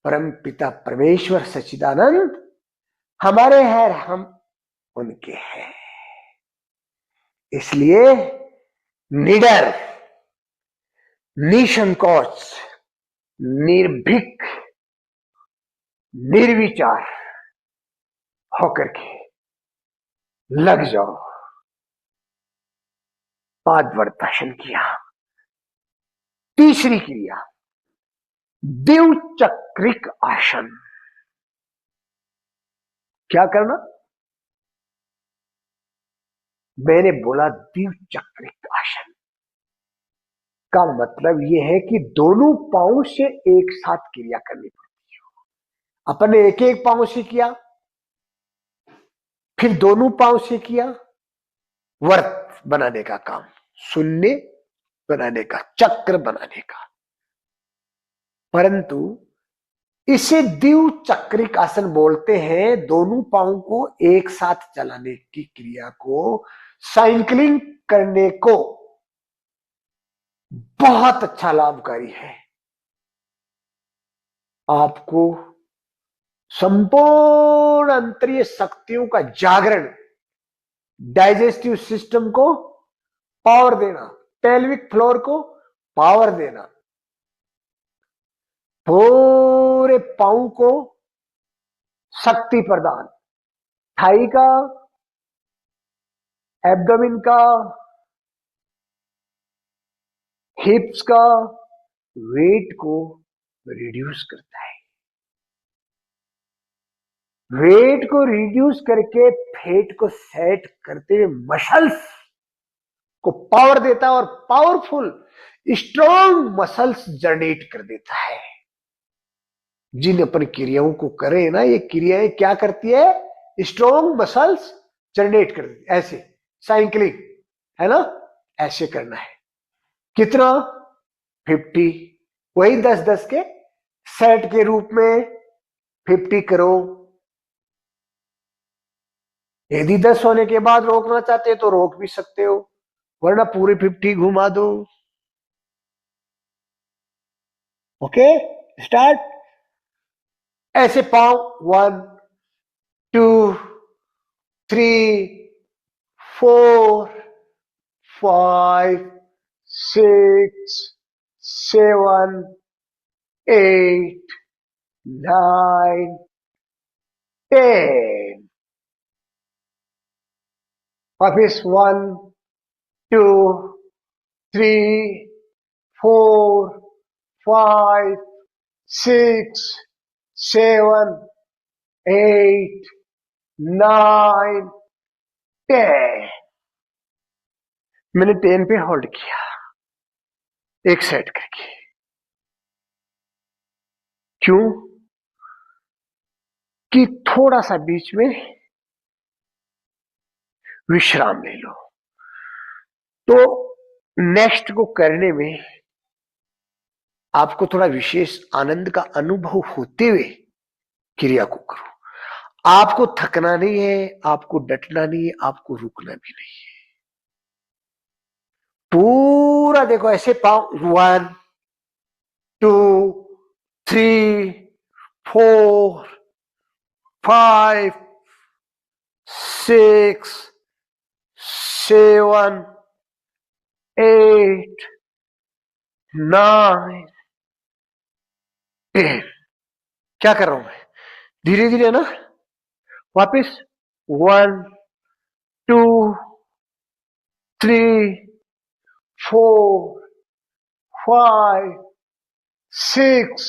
परम पिता परमेश्वर सच्चिदानंद हमारे हैं, हम उनके हैं। इसलिए निडर, निसंकोच, निर्भीक, निर्विचार होकर के लग जाओ। पादवर दर्शन किया। तीसरी क्रिया द्विचक्रिक आसन। क्या करना? मैंने बोला द्विचक्रिक आसन का मतलब यह है कि दोनों पांव से एक साथ क्रिया करनी पड़ती है। अपन ने एक एक पांव से किया, फिर दोनों पांव से किया, वर्त बनाने का काम, शून्य बनाने का, चक्र बनाने का। परंतु इसे द्विचक्रिक आसन बोलते हैं। दोनों पांव को एक साथ चलाने की क्रिया को, साइकिलिंग करने को बहुत अच्छा लाभकारी है। आपको संपूर्ण अंतरीय शक्तियों का जागरण, डाइजेस्टिव सिस्टम को पावर देना, पेल्विक फ्लोर को पावर देना, पूरे पांव को शक्ति प्रदान, थाई का, एब्डोमेन का, हिप्स का वेट को रिड्यूस करता है। वेट को रिड्यूस करके फैट को सेट करते हुए मसल्स को पावर देता है और पावरफुल स्ट्रॉन्ग मसल्स जनरेट कर देता है। जिन अपन क्रियाओं को करें ना, ये क्रियाएं क्या करती है? स्ट्रॉन्ग मसल्स जनरेट कर देती है। ऐसे साइकिलिंग है ना, ऐसे करना है। कितना? 50, वही 10-10 के सेट के रूप में 50 करो। यदि 10 होने के बाद रोकना चाहते तो रोक भी सकते हो, वरना पूरे 50 घुमा दो। Okay, start. ऐसे पांव 1 2 3 4 5 6 7 8 9 10। वापिस 1 2 3 4 5 6 7 8 9 10। मैंने 10 पे होल्ड किया, एक सेट करके। क्यों? कि थोड़ा सा बीच में विश्राम ले लो, तो नेक्स्ट को करने में आपको थोड़ा विशेष आनंद का अनुभव होते हुए क्रिया को करो। आपको थकना नहीं है, आपको डटना नहीं है, आपको रुकना भी नहीं है। पूरा देखो ऐसे पाओ। 1 2 3 4 5 6 7 8 9 10। क्या कर रहा हूं मैं? धीरे धीरे ना, वापिस 1 2 3 4 5 6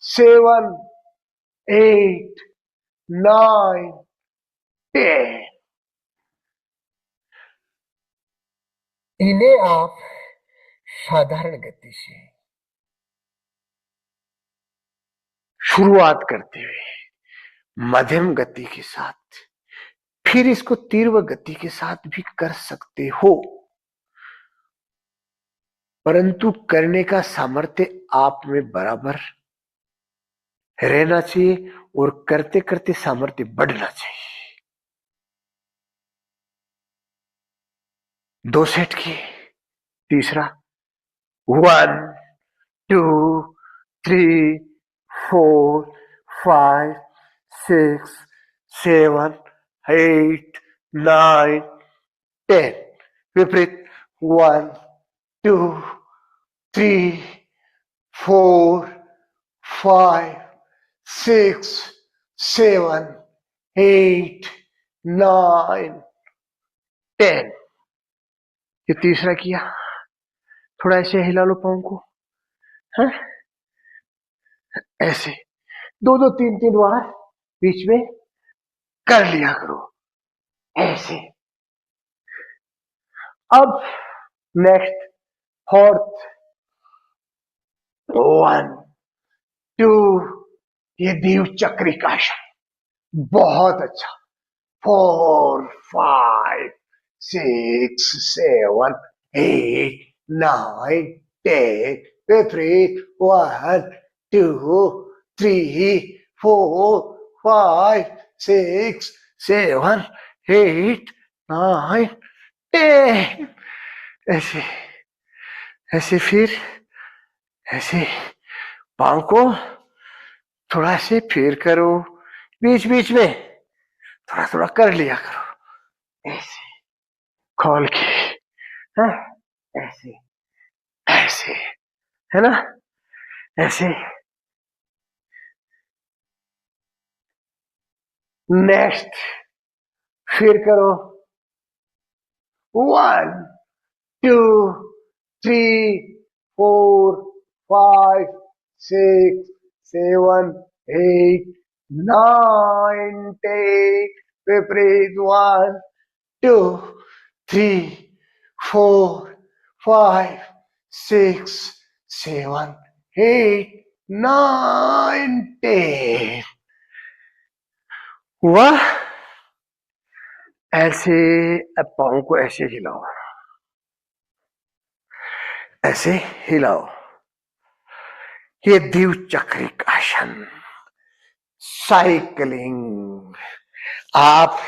7 8 9 10। इन्हें आप साधारण गति से शुरुआत करते हुए मध्यम गति के साथ, फिर इसको तीव्र गति के साथ भी कर सकते हो, परंतु करने का सामर्थ्य आप में बराबर रहना चाहिए और करते करते सामर्थ्य बढ़ना चाहिए। 2 सेट किए, तीसरा 1 2 3 4 5 6 7 8 9 10, विपरीत 1 2 3 4 5 6 7 8 9 10। ये तीसरा किया, थोड़ा ऐसे हिला लो पाँव को, है ऐसे 2 2 3 3 बार बीच में कर लिया करो ऐसे। अब नेक्स्ट फोर्थ 1 2, ये दीव चक्रिकासन बहुत अच्छा। 4 5 6 7 8 9 10, विपरीत 1 2 3 4 5 6 7 8 9 10, ऐसे ऐसे, फिर ऐसे पाँव को थोड़ा से फेर करो, बीच बीच में थोड़ा थोड़ा कर लिया करो ऐसे खोल के, है ऐसे ऐसे, है ना ऐसे। नेक्स्ट फिर करो 1 2 3 4 5 6 7 8 9 10, विपरीत 1 2 3 4 5 6 7 8 9 10। वाह, ऐसे अब पाँव को ऐसे हिलाओ, ऐसे हिलाओ, ये द्विचक्रिक आसन साइकिलिंग। आप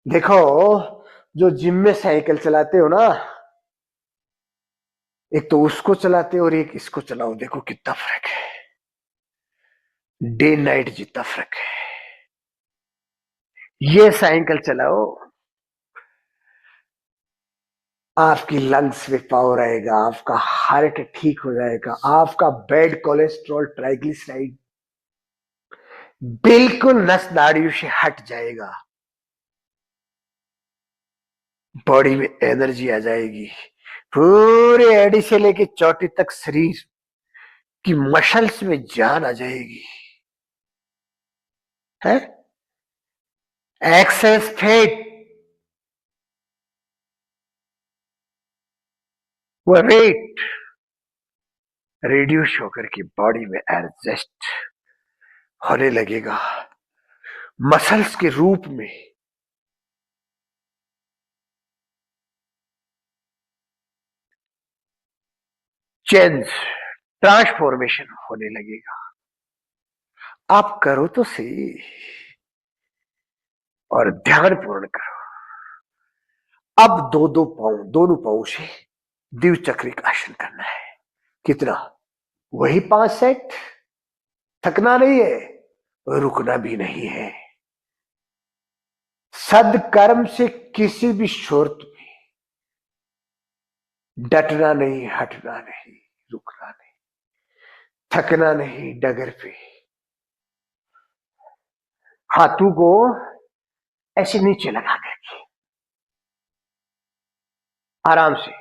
देखो, जो जिम में साइकिल चलाते हो ना, एक तो उसको चलाते हो और एक इसको चलाओ, देखो कितना फर्क है, डे नाइट जितना फर्क है। ये साइकिल चलाओ, आपकी लंग्स में पावर आएगा, आपका हार्ट ठीक हो जाएगा, आपका बैड कोलेस्ट्रॉल ट्राइग्लिसराइड बिल्कुल नस नाड़ियों से हट जाएगा, बॉडी में एनर्जी आ जाएगी, पूरे एड़ी से लेके चोटी तक शरीर की मसल्स में जान आ जाएगी, है एक्सेस फैट व वेट रिड्यूस होकर के बॉडी में एडजस्ट होने लगेगा, मसल्स के रूप में चेंज ट्रांसफॉर्मेशन होने लगेगा। आप करो तो सही और ध्यानपूर्ण करो। अब दो दो पांव, दोनों पांव से द्विचक्रिक आसन करना है। कितना? वही 5 सेट। थकना नहीं है, रुकना भी नहीं है। सदकर्म से किसी भी शर्त में डटना नहीं, हटना नहीं, रुकना नहीं, थकना नहीं डगर पे। हाथों को ऐसे नीचे लगा करके आराम से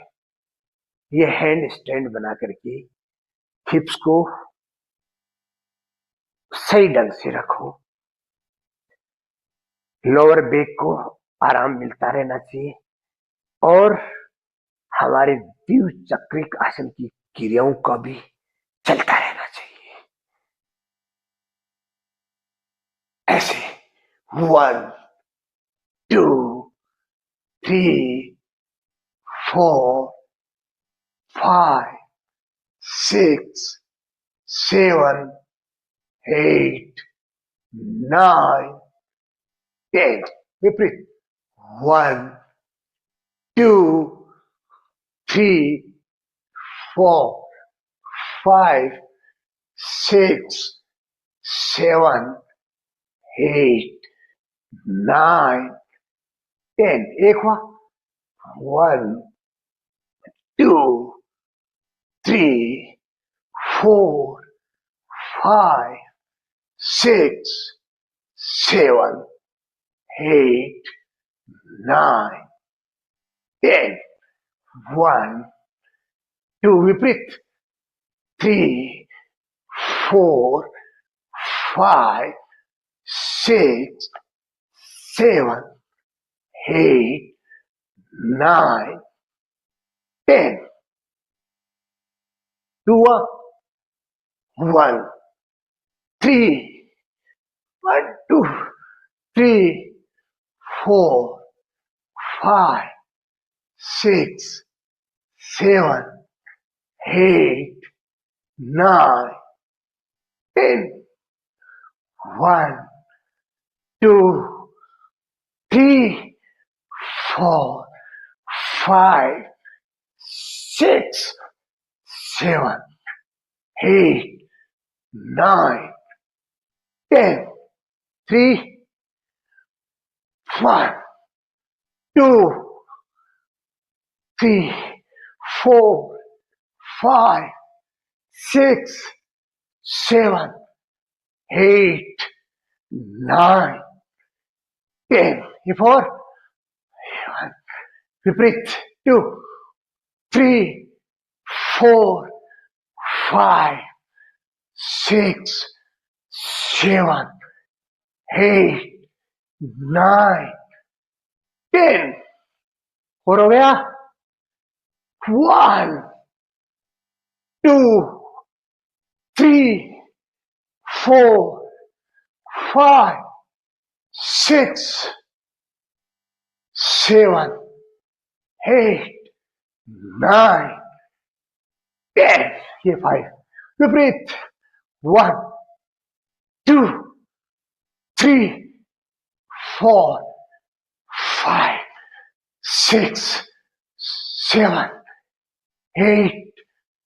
ये हैंड स्टैंड बना करके हिप्स को सही ढंग से रखो, लोअर बैक को आराम मिलता रहना चाहिए और हमारे द्विचक्रिक आसन की क्रियाओं का भी चलता रहना चाहिए। 1, 2, 3, 4, 5, 6, 7, 8, 9, 10. Repeat. 1, 2, 3, 4, 5, 6, 7, 8, 9, 10. एक हुआ. 1, 2, 3, 4, 5, 6, 7, 8, 9, 10. 1, 2, repeat. 3, 4, 5, 6, 7, 8, 9, 10. 2, 1, 3, 1, 2, 3, 4, 5, 6, 7, 8, 9, 10. 1, 2, 3, 4, 5, 6, 7, 8, 9, 10. 3, 1, 2, 3, 4, 5, 6, 7, 8, 9, 10. You 4. 1. Repeat. 2, 3, 4, 5, 6, 7, 8, 9, 10. और हो गया. 1, 2, 3, 4, 5, 6, 7, 8, 9, 10. ये 5. Repeat. 1, 2, 3, 4, 5, 6, 7, 8,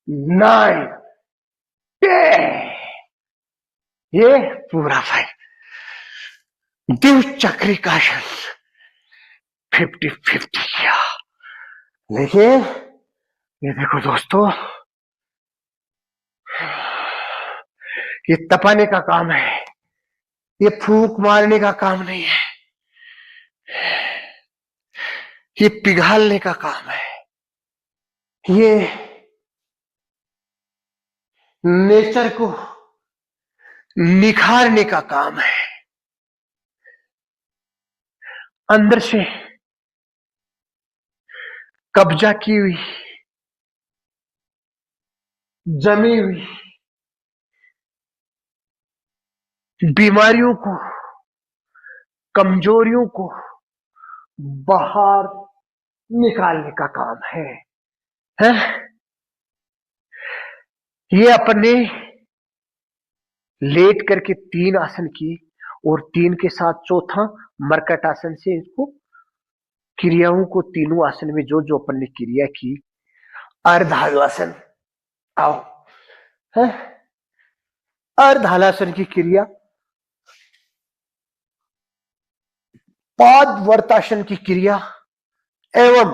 9, 10. ये पूरा 5. द्विचक्रिकासन 50-50 किया. लेकिन ये देखो दोस्तों, ये तपाने का काम है, ये फूंक मारने का काम नहीं है, ये पिघालने का काम है, ये नेचर को निखारने का काम है. अंदर से कब्जा की हुई, जमी हुई बीमारियों को, कमजोरियों को बाहर निकालने का काम है? ये अपने लेट करके 3 आसन की और 3 के साथ चौथा मरकट आसन से इसको क्रियाओं को तीनों आसन में जो जो अपन ने क्रिया की. अर्धालासन. आओ. है अर्धालासन की क्रिया, पादवर्तासन की क्रिया एवं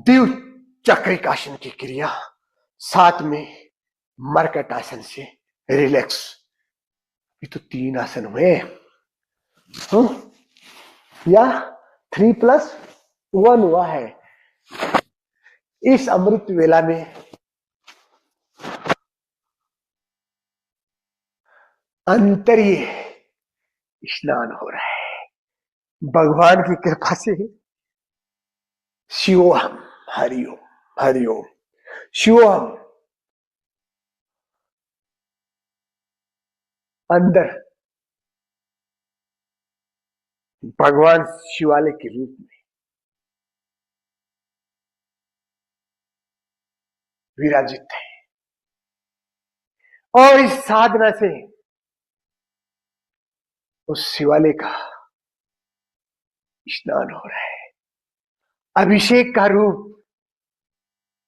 द्विचक्रिकासन की क्रिया, साथ में मरकट आसन से रिलैक्स. ये तो 3 आसन हुए. या 3+1 हुआ है. इस अमृत वेला में अंतरीय स्नान हो रहा है भगवान की कृपा से. शिवोहम. हरिओम. हरिओम. शिवोहम. अंदर भगवान शिवालय के रूप में विराजित है। और इस साधना से उस शिवालय का स्नान हो रहा है। अभिषेक का रूप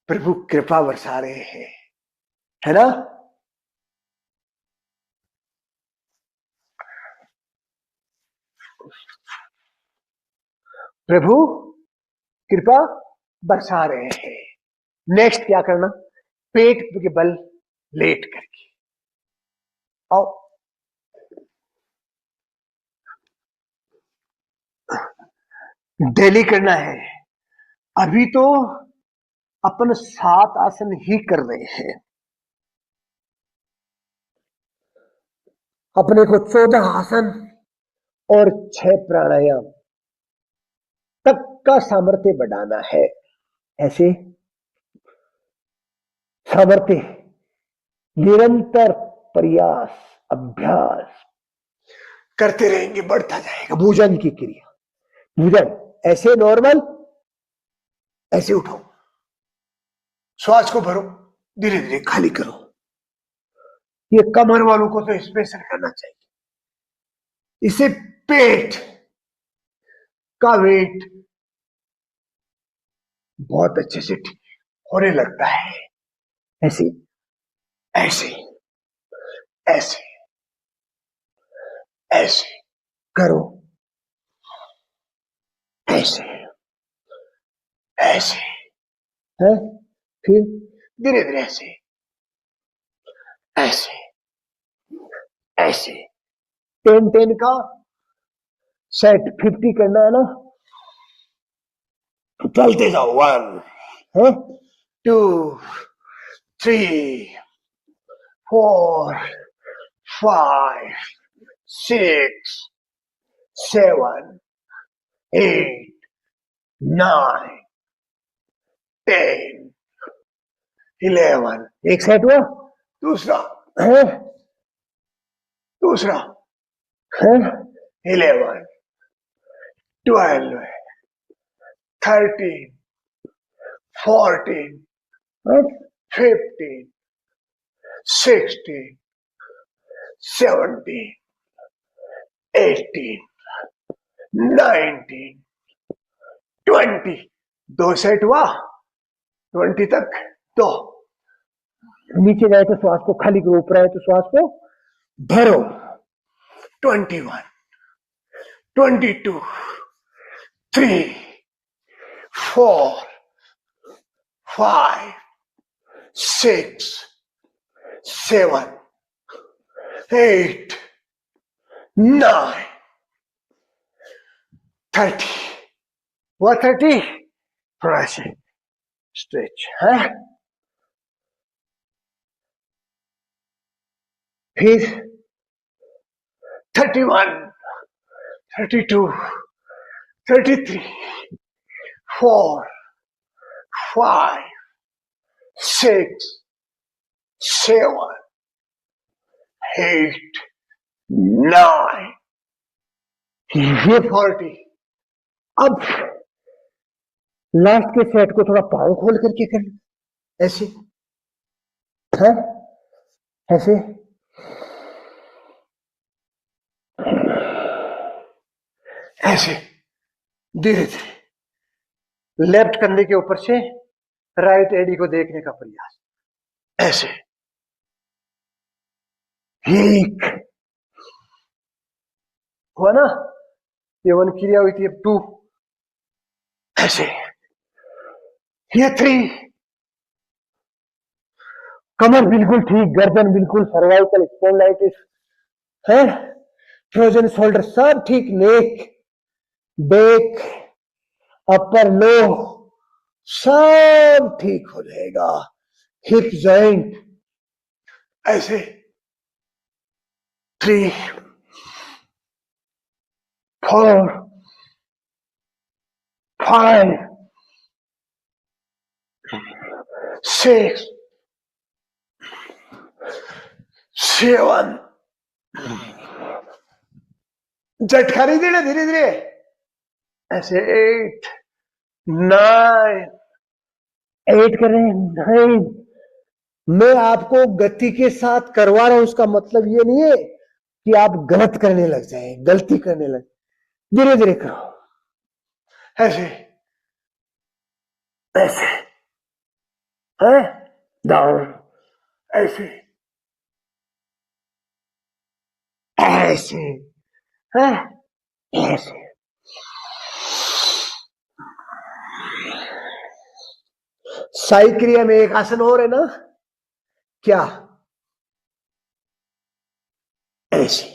प्रभु कृपा बरसा रहे हैं, है ना। प्रभु कृपा बरसा रहे हैं। नेक्स्ट क्या करना, पेट के बल लेट करके आओ, डेली करना है। अभी तो अपन 7 आसन ही कर रहे हैं, अपने को 14 आसन और 6 प्राणायाम तक का सामर्थ्य बढ़ाना है। ऐसे सामर्थ्य निरंतर प्रयास अभ्यास करते रहेंगे, बढ़ता जाएगा। भोजन की क्रिया, भोजन ऐसे नॉर्मल, ऐसे उठो, श्वास को भरो, धीरे धीरे खाली करो। ये कमर वालों को तो स्पेशल करना चाहिए। इसे पेट का वेट बहुत अच्छे से ठीक होने लगता है। ऐसे ऐसे ऐसे ऐसे करो, ऐसे ऐसे है, फिर धीरे धीरे ऐसे ऐसे ऐसे 10-10 का सेट 50 करना है ना, चलते जाओ। 1 2 3 4 5 6 7 8 9 10 11। एक सेट हुआ, दूसरा है, दूसरा है, 11 12 13 14 15 16 17 18 19 20। 2 सेट हुआ, 20 तक। तो नीचे जाए तो श्वास को खाली करो, ऊपर आए तो श्वास को भरो। 21 22 3 4 5 6 7 8 9 30 हुआ। 30 थोड़ा से स्ट्रेच है, फिर 31 32 33 4 5 6 7 8 9 ये 40। अब लास्ट के सेट को थोड़ा पाँव खोल करके करना, ऐसे है, ऐसे ऐसे धीरे धीरे लेफ्ट कंधे के ऊपर से राइट एडी को देखने का प्रयास, ऐसे एक हुआ ना, ये 1 क्रिया हुई थी। अब 2 ऐसे, ये 3 कमर बिल्कुल ठीक, गर्दन बिल्कुल, सर्वाइकल स्पॉन्डिलाइटिस है, फ्रोजन शोल्डर सब ठीक, नेक बैक अपर लो सब ठीक हो जाएगा। हिप जॉइंट ऐसे 3 4 5 6 7 झटका नहीं देना, धीरे धीरे ऐसे। 8 9, 8 कर रहे हैं, 9। मैं आपको गति के साथ करवा रहा हूं, उसका मतलब ये नहीं है कि आप गलत करने लग जाए, गलती करने लग। धीरे धीरे करो, ऐसे ऐसे है, डाउन, ऐसे ऐसे है, ऐसे। साई क्रिया में एक आसन और है ना, क्या? ऐसे।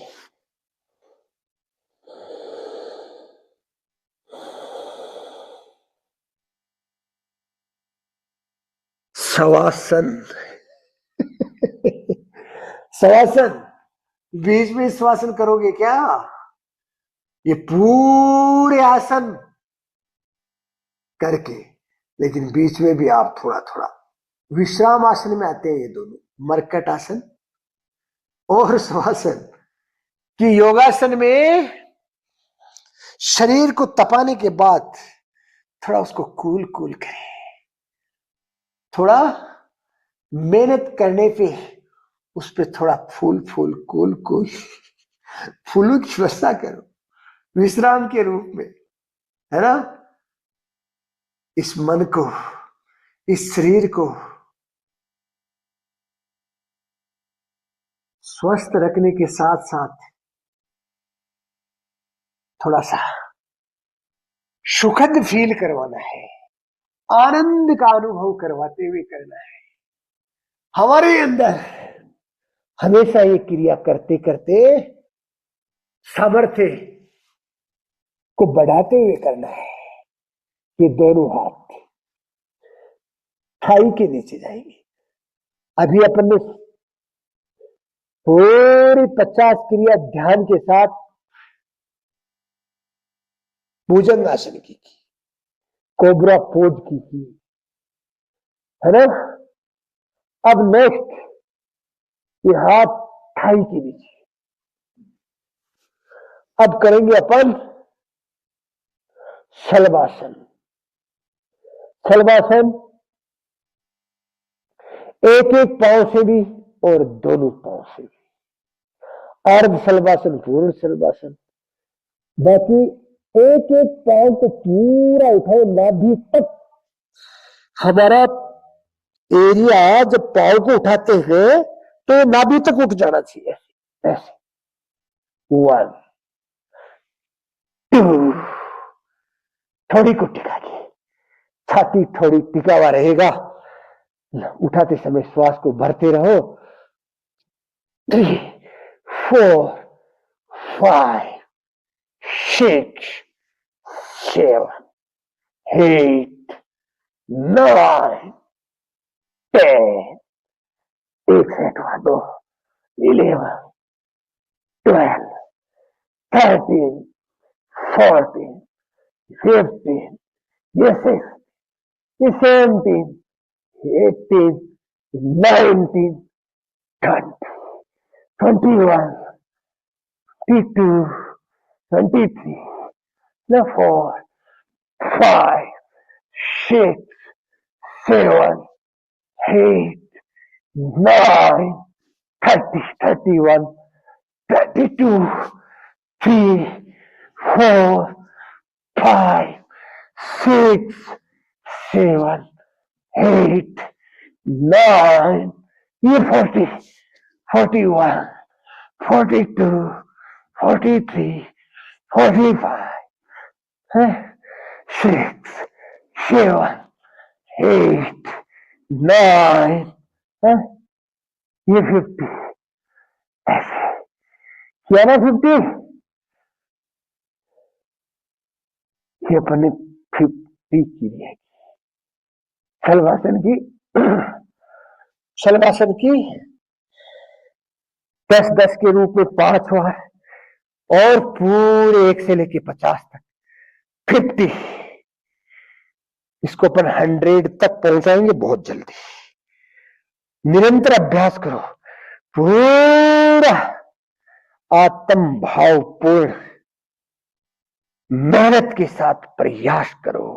शवासन। शवासन, बीच में श्वासन करोगे क्या? ये पूरे आसन करके, लेकिन बीच में भी आप थोड़ा थोड़ा विश्राम आसन में आते हैं ये दोनों, मरकट आसन और शवासन। कि योगासन में शरीर को तपाने के बाद थोड़ा उसको कूल कूल करें, थोड़ा मेहनत करने पे उस पर थोड़ा फूल फूल कूल कूल फूलों की व्यवस्था करो विश्राम के रूप में, है ना। इस मन को, इस शरीर को स्वस्थ रखने के साथ साथ थोड़ा सा सुखद फील करवाना है, आनंद का अनुभव करवाते हुए करना है। हमारे अंदर हमेशा ये क्रिया करते करते सामर्थ्य को बढ़ाते हुए करना है। ये दोनों हाथ थाई के नीचे जाएंगे। अभी अपन ने पूरी 50 क्रिया ध्यान के साथ भुजंगासन की, कोबरा पोज की थी, है ना। अब नेक्स्ट ये हाथ थाई के नीचे। अब करेंगे अपन शलभासन। शलभासन एक एक पांव से भी और दोनों पांव से भी, अर्ध शलभासन, पूर्ण शलभासन। बाकी एक एक पांव को पूरा उठाओ नाभि तक। हमारा एरिया जब पांव को उठाते हैं तो नाभि तक उठ जाना चाहिए, ऐसे। 1 2, थोड़ी को टिका के, छाती थोड़ी टिका हुआ रहेगा। उठाते समय श्वास को भरते रहो। 3 4 5 6 7 8 9 10, एक सेट हुआ, 2 11 12 13 14 15, ये 16 17 18 19 20 21 22 23 4 5 6 7 8 9 30 31 32 3 4 5 6 7 8 9, ये 40 41 42 43 45 6 7 8 9, ये 50, ऐसे किया ना 50। ये अपने 50 की है शलभासन की। शलभासन की 10-10 के रूप में 5 बार, और पूरे 1 से लेके 50 तक 50। इसको अपन 100 तक पहुंचाएंगे बहुत जल्दी। निरंतर अभ्यास करो, पूरा आत्म भाव पूर्ण मेहनत के साथ प्रयास करो।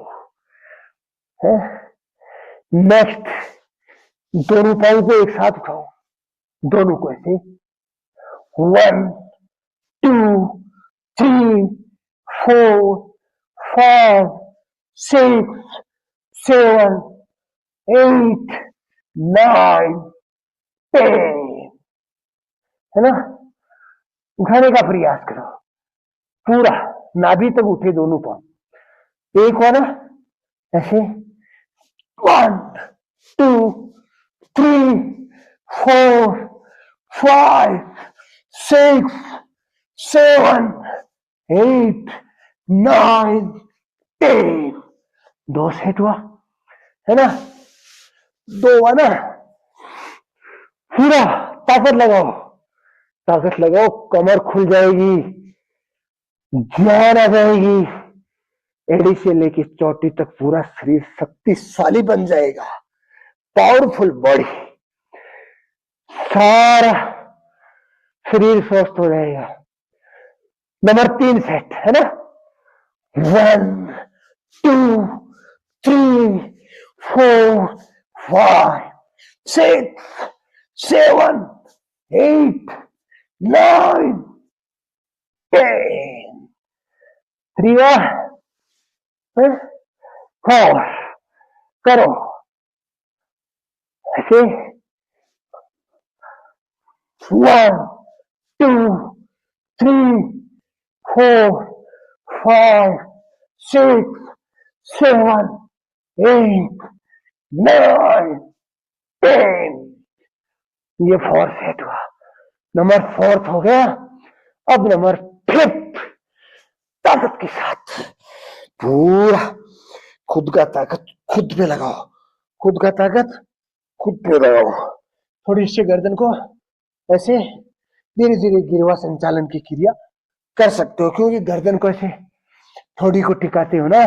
नेक्स्ट, दोनों पाँव को एक साथ उठाओ, दोनों को ऐसे, 1 2 3 4 5 6 7 8 9 10, है ना। उठाने का प्रयास करो, पूरा नाभि तक उठे दोनों पांव। एक बार ऐसे, 1 2 3 4 5 6 7 8 9 10, 2 सेट हुआ, है ना। 2 हुआ ना, पूरा ताकत लगाओ, ताकत लगाओ, कमर खुल जाएगी, जान आ जाएगी, एड़ी से लेके चोटी तक पूरा शरीर शक्तिशाली बन जाएगा, पावरफुल बॉडी, सारा शरीर स्वस्थ हो जाएगा। नंबर 3 सेट, है ना। 1 2 3 4 5 6 7 8 9 10, 3 4, करो ऐसे, 1 2 3 4 5 6 7 8 9 10, ये 4 सेट हुआ। नंबर 4 हो गया। अब नंबर 5, ताकत के साथ पूरा खुद का ताकत खुद पे लगाओ, खुद का ताकत खुद पे लगाओ। थोड़ी इससे गर्दन को ऐसे धीरे धीरे गिरवा संचालन की क्रिया कर सकते हो, क्योंकि गर्दन को ऐसे थोड़ी को टिकाते हो ना,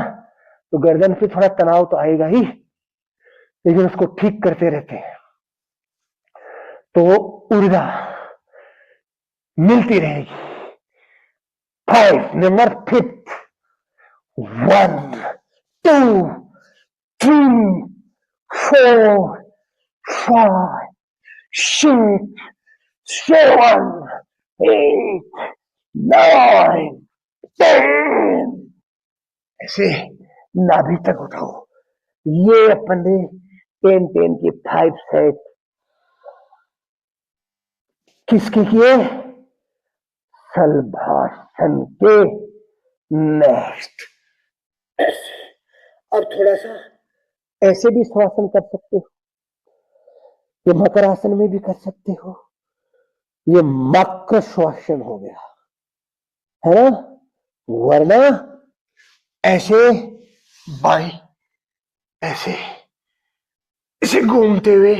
तो गर्दन पे थोड़ा तनाव तो आएगा ही, लेकिन उसको ठीक करते रहते हैं तो ऊर्जा मिलती रहेगी। 5, नंबर 5, 1 2 3 4 5 6 7 8 9 10, ऐसे नाभि तक उठाओ। ये अपन ने 10 के 5 सेट किसके किए? शलभासन के। नेक्स्ट, अब थोड़ा सा ऐसे भी श्वासन कर सकते हो, ये मकर आसन में भी कर सकते हो, ये मकर श्वासन हो गया, है ना। वरना ऐसे बाएं ऐसे इसे घूमते हुए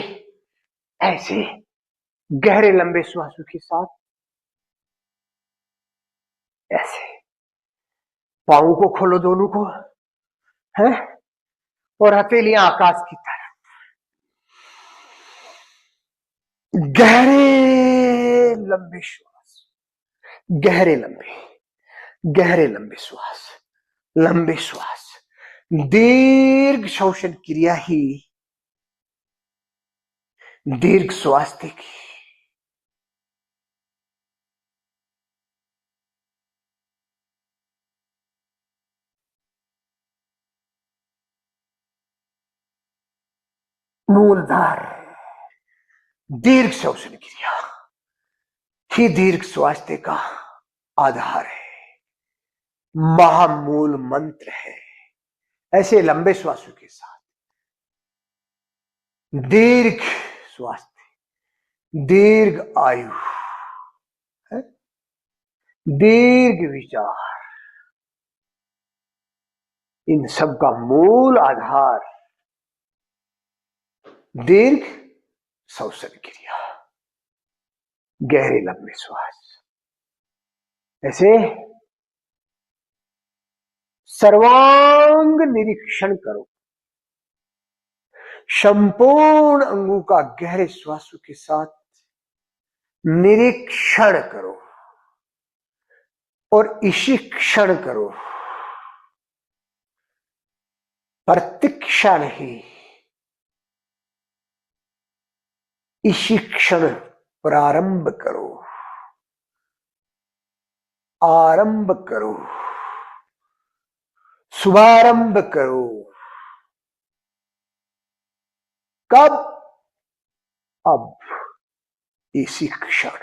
ऐसे गहरे लंबे श्वासों के साथ ऐसे पांव को खोलो दोनों को, है, और हथेलियां आकाश की तरफ, गहरे लंबे श्वास, गहरे लंबे श्वास, लंबे श्वास, दीर्घ श्वसन क्रिया ही दीर्घ स्वास्थ्य की। मूलधार दीर्घ श्वसन क्रिया ही दीर्घ स्वास्थ्य का आधार है, महामूल मंत्र है। ऐसे लंबे श्वासों के साथ दीर्घ स्वास्थ्य, दीर्घ आयु, दीर्घ विचार, इन सब का मूल आधार दीर्घ श्वसन क्रिया, गहरे लंबे श्वास। ऐसे सर्वांग निरीक्षण करो, संपूर्ण अंगों का गहरे श्वासों के साथ निरीक्षण करो और इसी क्षण करो प्रतीक्षा नहीं, इसी क्षण प्रारंभ करो, आरंभ करो, शुभारंभ करो। कब? अब, इसी क्षण।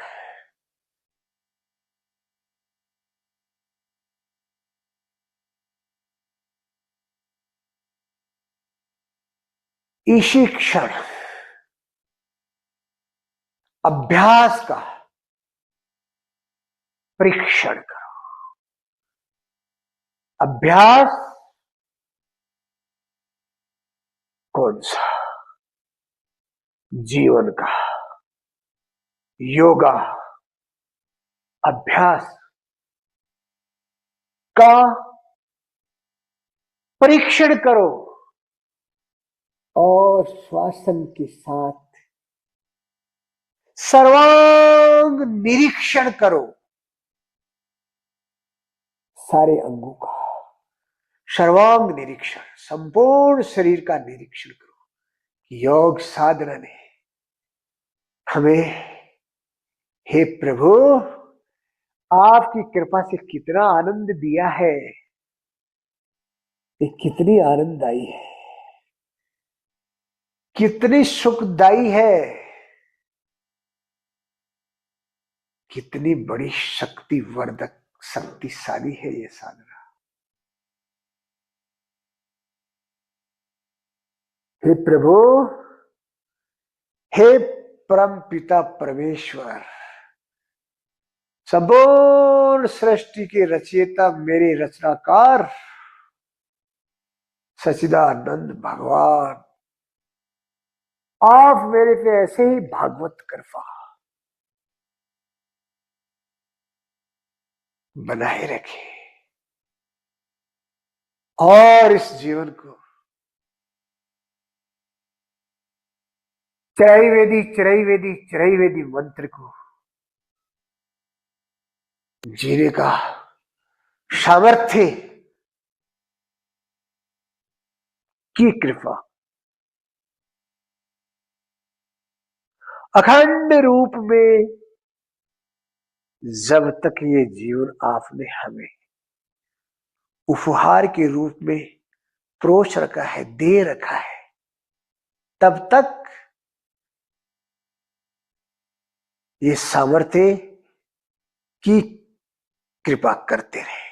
इसी क्षण अभ्यास का परीक्षण करो। अभ्यास कौन सा? जीवन का, योगा अभ्यास का परीक्षण करो और श्वासन के साथ सर्वांग निरीक्षण करो। सारे अंगों का सर्वांग निरीक्षण, संपूर्ण शरीर का निरीक्षण करो। योग साधना ने हमें, हे प्रभु, आपकी कृपा से कितना आनंद दिया है, ये कितनी आनंददायी है, कितनी सुखदायी है, कितनी बड़ी शक्तिवर्धक, शक्तिशाली है ये साधना। हे प्रभु, हे परम पिता परमेश्वर, संपूर्ण सृष्टि के रचयिता, मेरे रचनाकार सच्चिदानंद भगवान, आप मेरे पे ऐसे ही भागवत कृपा बनाए रखे और इस जीवन को त्रैवेदी त्रैवेदी त्रैवेदी मंत्र को जीने का सामर्थ्य की कृपा अखंड रूप में, जब तक ये जीवन आपने हमें उपहार के रूप में परोस रखा है, दे रखा है, तब तक ये सामर्थ्य की कृपा करते रहे।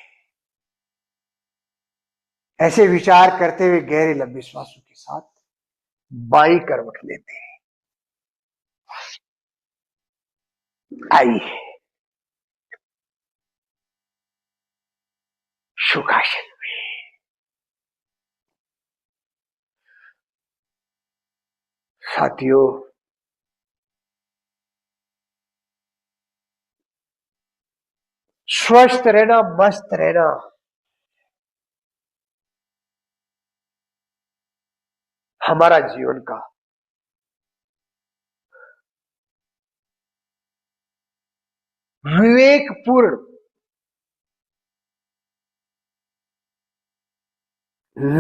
ऐसे विचार करते हुए गहरे लंबे श्वासों के साथ बाई करवट लेते हैं। आइए सुखासन में। साथियों, स्वस्थ रहना, मस्त रहना हमारा जीवन का विवेकपूर्ण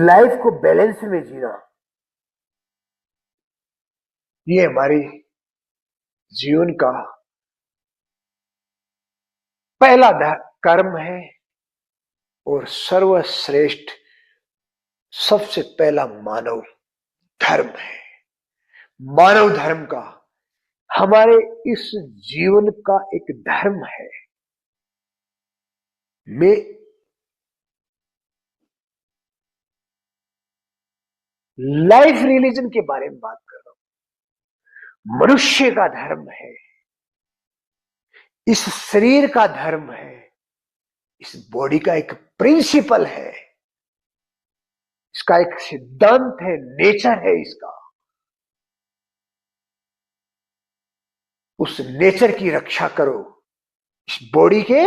लाइफ को बैलेंस में जीना, ये हमारी जीवन का पहला कर्म है और सर्वश्रेष्ठ, सबसे पहला मानव धर्म है। मानव धर्म का, हमारे इस जीवन का एक धर्म है। मैं लाइफ रिलीजन के बारे में बात कर रहा हूं। मनुष्य का धर्म है, इस शरीर का धर्म है, इस बॉडी का एक प्रिंसिपल है, इसका एक सिद्धांत है, नेचर है इसका। उस नेचर की रक्षा करो। इस बॉडी के,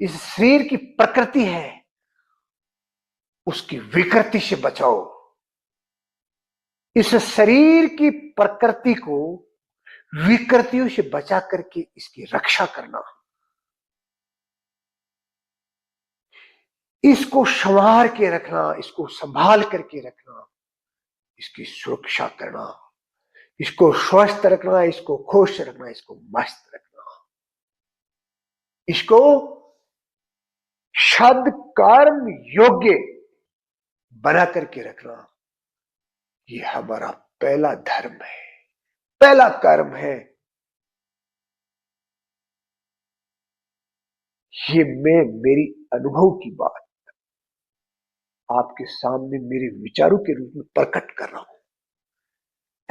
इस शरीर की प्रकृति है, उसकी विकृति से बचाओ। इस शरीर की प्रकृति को विकृतियों से बचा करके इसकी रक्षा करना। इसको संवार के रखना, इसको संभाल करके रखना, इसकी सुरक्षा करना, इसको स्वस्थ रखना, इसको खुश रखना, इसको मस्त रखना, इसको सद्कर्म योग्य बना करके रखना। ये हमारा पहला धर्म है, पहला कर्म है। ये मैं मेरी अनुभव की बात आपके सामने मेरे विचारों के रूप में प्रकट कर रहा हूं।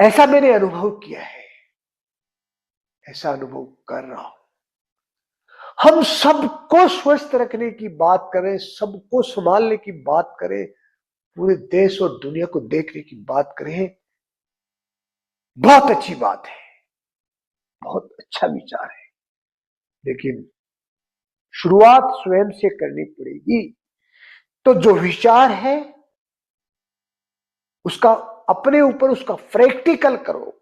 ऐसा मैंने अनुभव किया है, ऐसा अनुभव कर रहा हूं। हम सबको स्वस्थ रखने की बात करें, सबको संभालने की बात करें, पूरे देश और दुनिया को देखने की बात करें, बहुत अच्छी बात है, बहुत अच्छा विचार है, लेकिन शुरुआत स्वयं से करनी पड़ेगी। तो जो विचार है उसका अपने ऊपर उसका प्रैक्टिकल करो,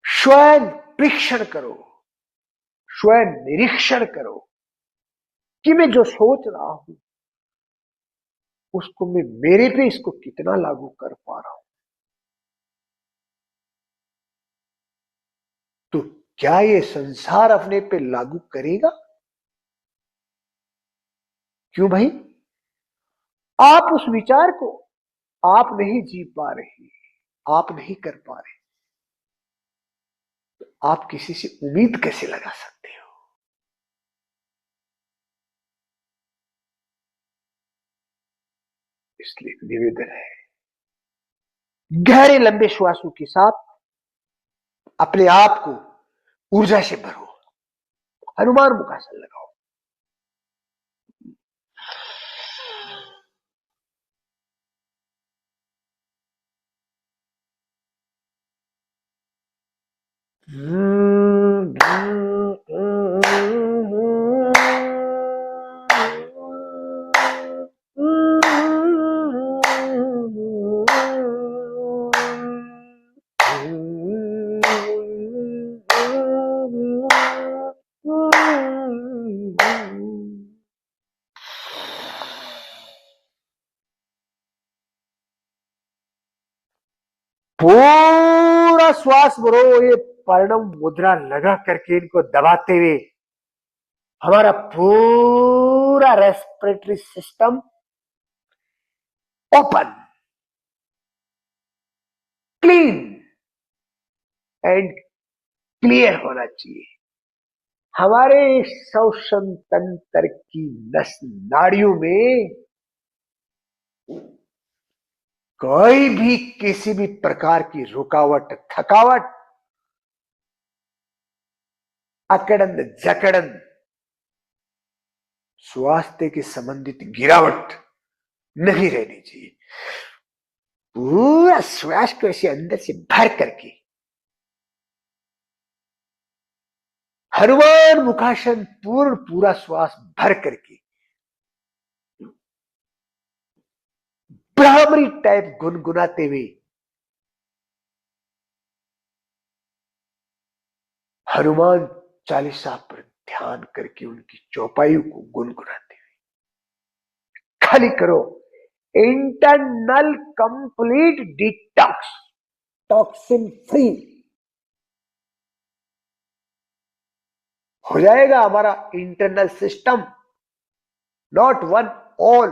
स्वयं परीक्षण करो, स्वयं निरीक्षण करो कि मैं जो सोच रहा हूं उसको मैं मेरे पे इसको कितना लागू कर पा रहा हूं। तो क्या ये संसार अपने पे लागू करेगा? क्यों भाई? आप उस विचार को आप नहीं जी पा रहे, आप नहीं कर पा रहे, तो आप किसी से उम्मीद कैसे लगा सकते हो? इसलिए निवेदन है, गहरे लंबे श्वासों के साथ अपने आप को ऊर्जा से भरो, हनुमान मुखासन लगाओ। पूरा श्वास भरो, ये प्रणव मुद्रा लगा करके इनको दबाते हुए हमारा पूरा respiratory system open, clean and clear होना चाहिए। हमारे श्वसन तंत्र की नस नाड़ियों में कोई भी किसी भी प्रकार की रुकावट, थकावट, अकड़न जकड़न, स्वास्थ्य के संबंधित गिरावट नहीं रहनी चाहिए। पूरा श्वास को ऐसे अंदर से भर करके हनुमान मुखासन पूर्ण पूरा श्वास भर करके ब्राह्मणी टाइप गुनगुनाते हुए हनुमान चालीसा पर ध्यान करके उनकी चौपाइयों को गुनगुनाते हुए खाली करो, internal complete detox, toxin free हो जाएगा हमारा internal system. Not one, all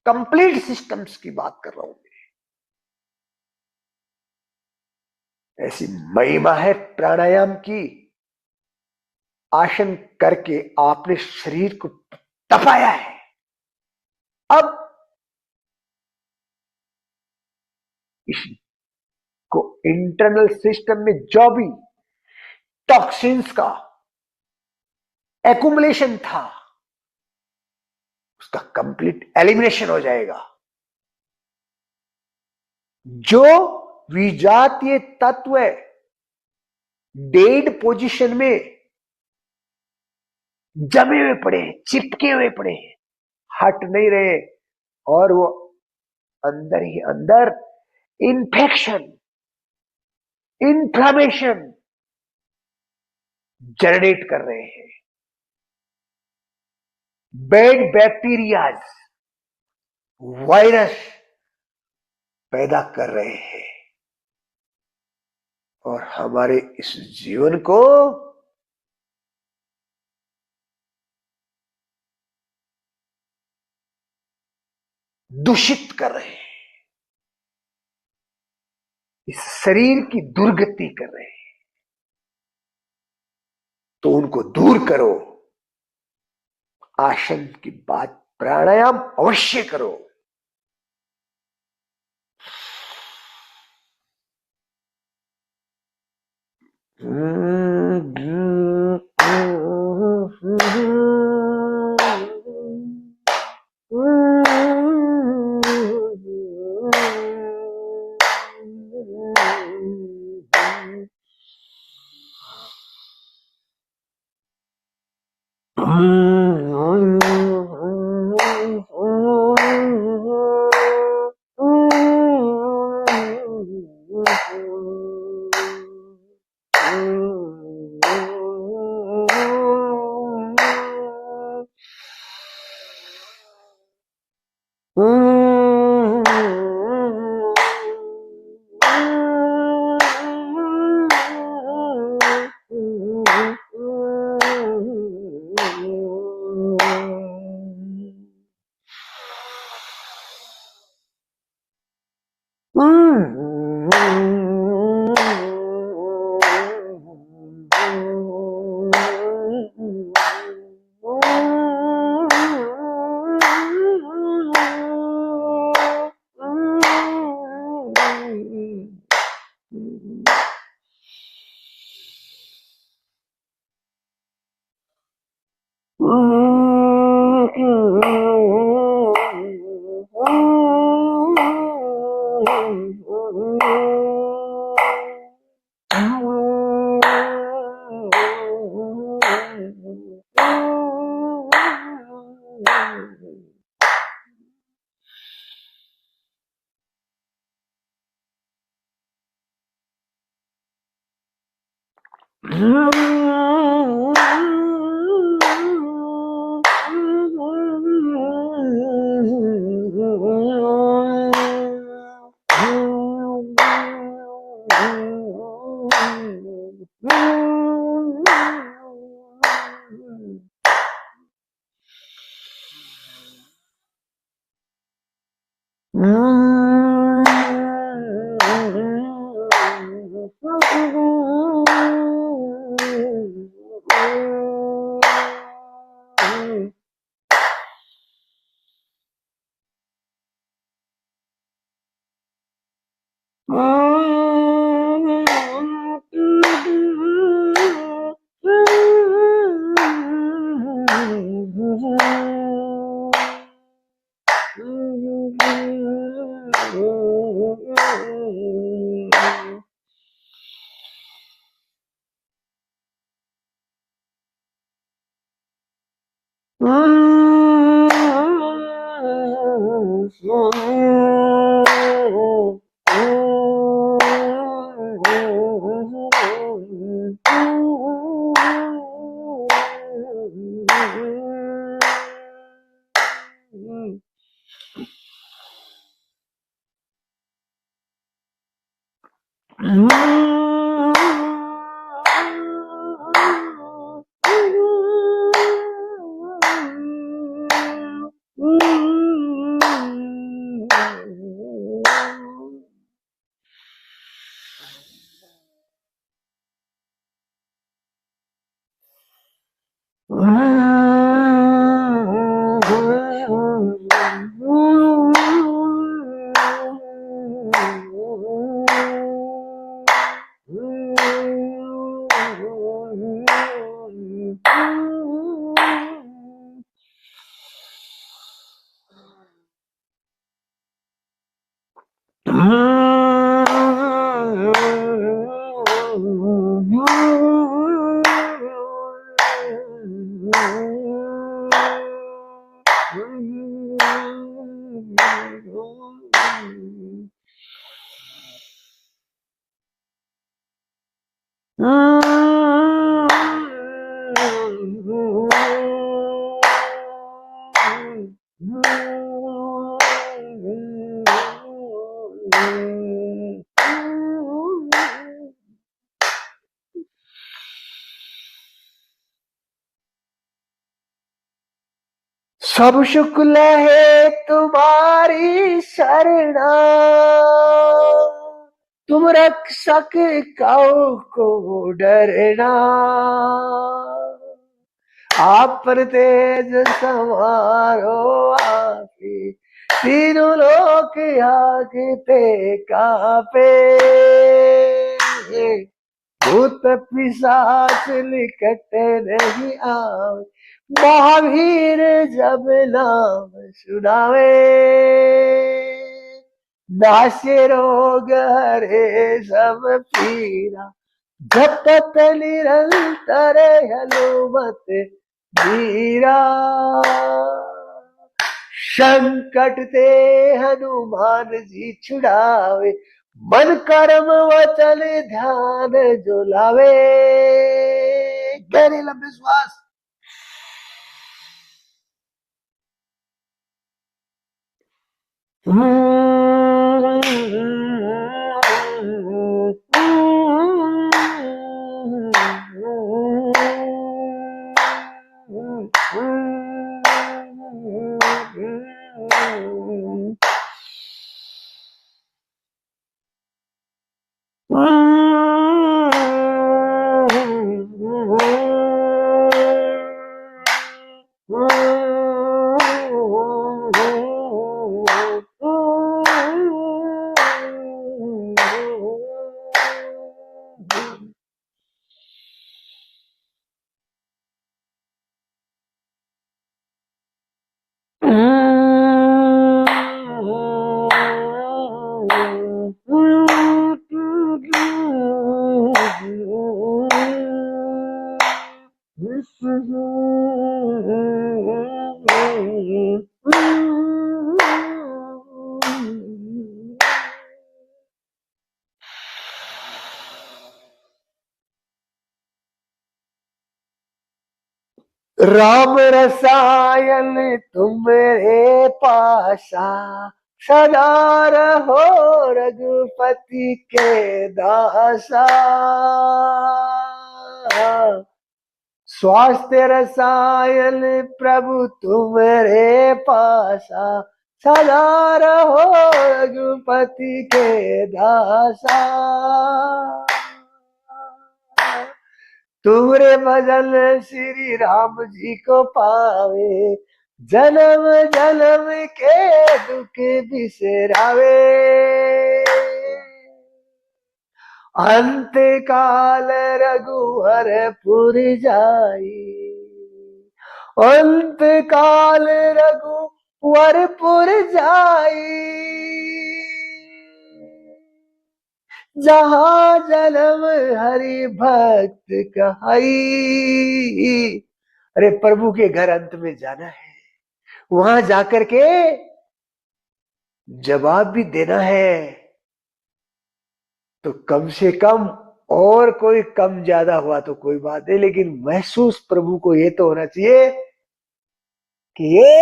complete systems की बात कर रहा हूं मैं। ऐसी महिमा है प्राणायाम की, आसन करके आपने शरीर को तपाया है। अब इसको इंटरनल सिस्टम में जो भी टॉक्सिन्स का एक्युमुलेशन था उसका कंप्लीट एलिमिनेशन हो जाएगा। जो विजातीय तत्व डेड पोजीशन में जमे हुए पड़े, चिपके हुए पड़े, हट नहीं रहे, और वो अंदर ही अंदर इन्फेक्शन, इन्फ्लामेशन जनरेट कर रहे हैं, बैड बैक्टीरियाज, वायरस पैदा कर रहे हैं और हमारे इस जीवन को दूषित कर रहे हैं, इस शरीर की दुर्गति कर रहे हैं। तो उनको दूर करो। आसन की बात, प्राणायाम अवश्य करो। सब शुक्ल है तुम्हारी शरणा, तुम रक्षक काऊ को डरना। आप पर तेज समारो आपी, तीनों लोक आगे कापे। भूत पिशाच निकट नहीं आवे, महावीर जब नाम सुनावे। नाशे रोग हरे सब पीरा, जपत निरंतर हनुमत धीरा। संकट ते हनुमान जी छुड़ावे, मन कर्म वचन ध्यान जो लावे। गहरे लंबे श्वास। राम रसायन तुम्हारे पासा, सदा रहो रघुपति के दासा। स्वास्थ्य रसायन प्रभु तुम्हारे पासा, सदा रहो रघुपति के दासा। तुम्हारे भजन श्री राम जी को पावे, जन्म जन्म के दुख बिसरावे। अंत काल रघुवरपुर जाई, अंत काल रघुवरपुर जाई। जहां जन्म हरि भक्त कहाई। अरे प्रभु के घर अंत में जाना है, वहां जाकर के जवाब भी देना है। तो कम से कम, और कोई कम ज्यादा हुआ तो कोई बात नहीं, लेकिन महसूस प्रभु को ये तो होना चाहिए कि ये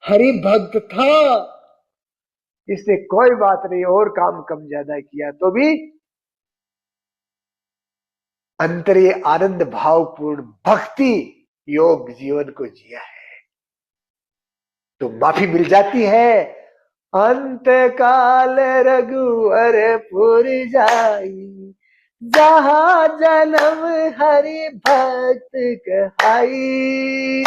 हरि भक्त था, इसने कोई बात नहीं और काम कम ज्यादा किया तो भी अंतरीय आनंद भावपूर्ण भक्ति योग जीवन को जिया है, तो माफी मिल जाती है। अंत काल रघुवरपुर जाई, जहां जन्म हरि भक्त कहाई।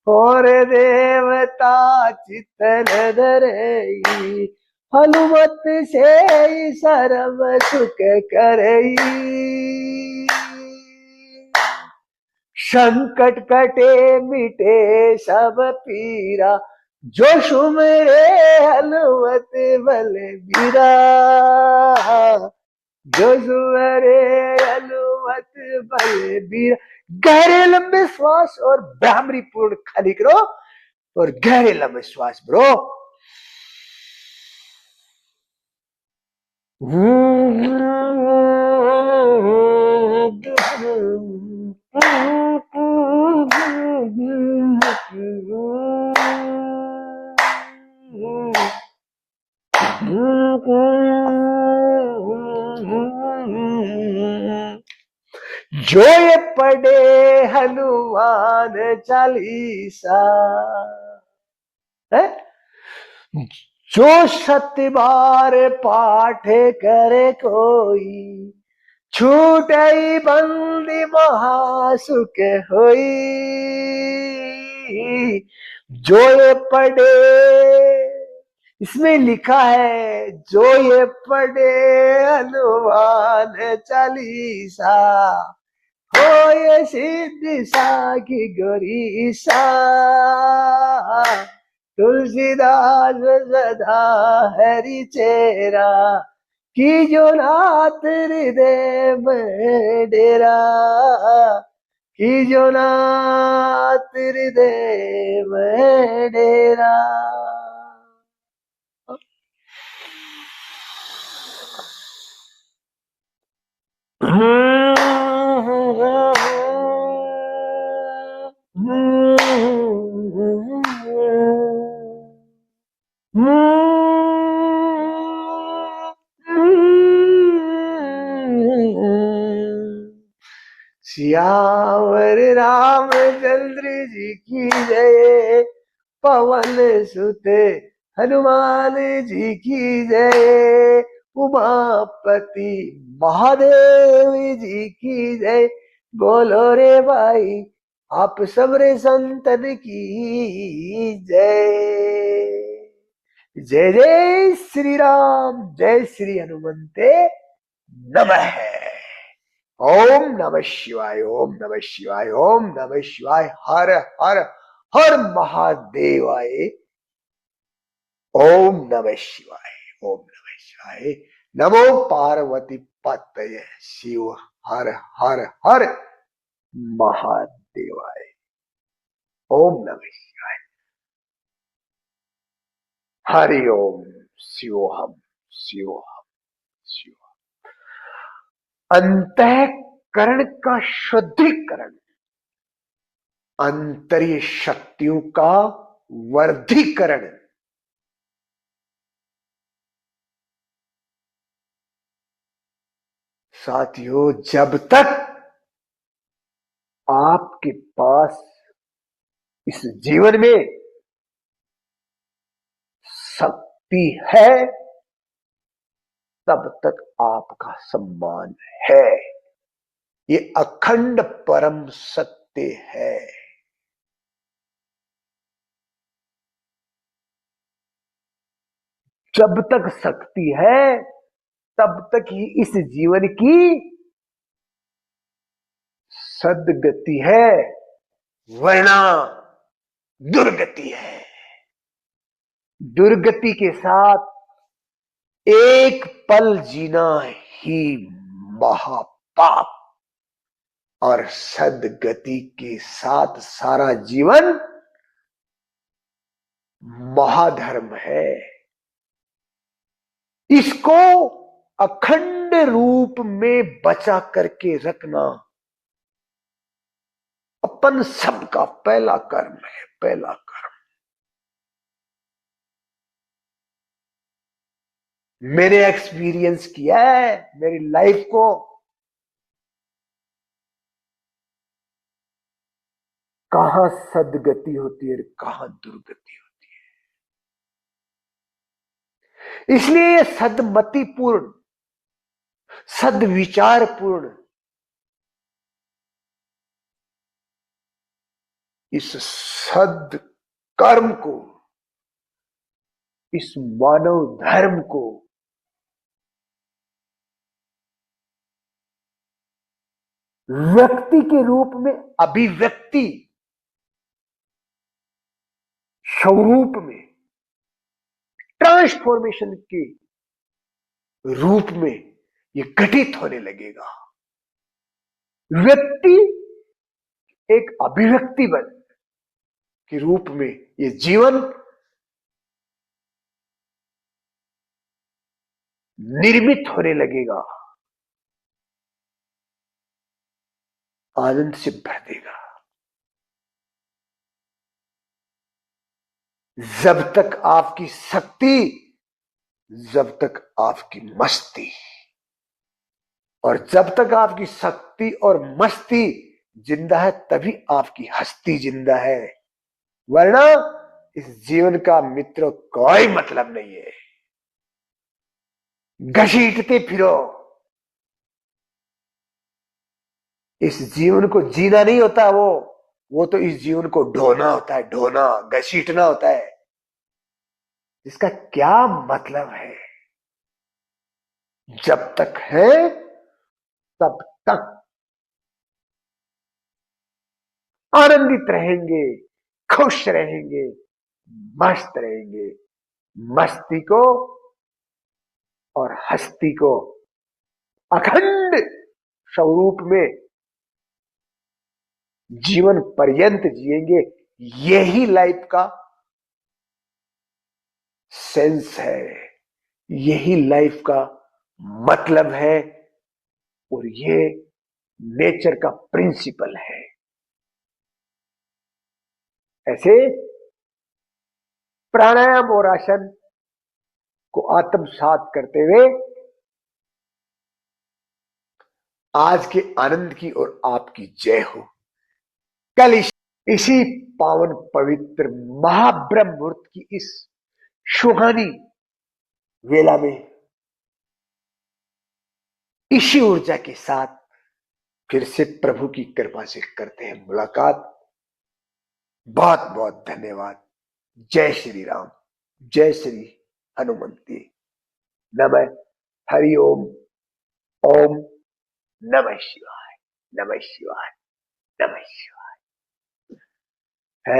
और देवता चितन धरई, हनुमत से सर्व सुख करई। संकट कटे मिटे सब पीरा, जो सुमरे हनुमत बलबीरा। जो सुमरे हनुमत बलबीरा। गहरे लंबे श्वास और भ्रामरी पूर्ण खाली करो और गहरे लंबे श्वास ब्रो। जो ये पढ़े हनुमान चालीसा है, जो 7 बार पाठ करे कोई, छूटई बंदी महासुख होई। जो ये पढ़े, इसमें लिखा है जो ये पढ़े हनुमान चालीसा, हो ये सिद्धि साखी गोरीसा। तुलसीदास सदा हरि चेरा, की जो नाथ हृदय में डेरा, की जो नाथ हृदय में डेरा। सियावर रामचंद्र जी की जय, पवन सुत हनुमान जी की जय, उमापति महादेव जी की जय। बोलो रे भाई आप सबरे संतन की जय। जय जय श्री राम, जय श्री हनुमंते नमः। ओम नमः शिवाय, ओम नमः शिवाय, ओम नमः शिवाय। हर हर हर महादेवाय। ओम नमः शिवाय, ओम नमः शिवाय। नमो पार्वती पतये शिव हर हर हर महादेवाय। ओम नमः शिवाय। हरि ओम शिवोहम शिवोहम शिवोहम। अंतःकरण का शुद्धिकरण, अंतरीय शक्तियों का वर्धीकरण। साथियों, जब तक आपके पास इस जीवन में शक्ति है, तब तक आपका सम्मान है। ये अखंड परम सत्य है। जब तक शक्ति है तब तक ही इस जीवन की सद्गति है, वरना दुर्गति है। दुर्गति के साथ एक पल जीना ही महापाप, और सद्गति के साथ सारा जीवन महाधर्म है। इसको अखंड रूप में बचा करके रखना अपन सबका पहला कर्म है, पहला कर्म। मैंने एक्सपीरियंस किया है मेरी लाइफ को। कहां सद्गति होती है, कहां दुर्गति होती है। इसलिए ये सदमतिपूर्ण, सद्विचारपूर्ण, इस सद कर्म को, इस मानव धर्म को व्यक्ति के रूप में, अभिव्यक्ति स्वरूप में, ट्रांसफॉर्मेशन के रूप में ये घटित होने लगेगा। व्यक्ति एक अभिव्यक्ति बन के रूप में ये जीवन निर्मित होने लगेगा, आनंद से भर देगा। जब तक आपकी शक्ति, जब तक आपकी मस्ती। और जब तक आपकी शक्ति और मस्ती जिंदा है तभी आपकी हस्ती जिंदा है, वरना इस जीवन का मित्र कोई मतलब नहीं है। घसीटते फिरो। इस जीवन को जीना नहीं होता, वो तो इस जीवन को ढोना होता है, ढोना, घसीटना होता है, इसका क्या मतलब है। जब तक है तब तक आनंदित रहेंगे, खुश रहेंगे, मस्त रहेंगे। मस्ती को और हस्ती को अखंड स्वरूप में जीवन पर्यंत जिएंगे। यही लाइफ का सेंस है, यही लाइफ का मतलब है, और ये नेचर का प्रिंसिपल है। ऐसे प्राणायाम और आसन को आत्मसात करते हुए आज के आनंद की और आपकी जय हो। कल इसी पावन पवित्र महाब्रह्म मुहूर्त की इस सुहानी वेला में इसी ऊर्जा के साथ फिर से प्रभु की कृपा से करते हैं मुलाकात। बहुत बहुत धन्यवाद। जय श्री राम, जय श्री हनुमंती। नमः हरि ओम। ओम नमः शिवाय, नमः शिवाय, नमः शिवाय।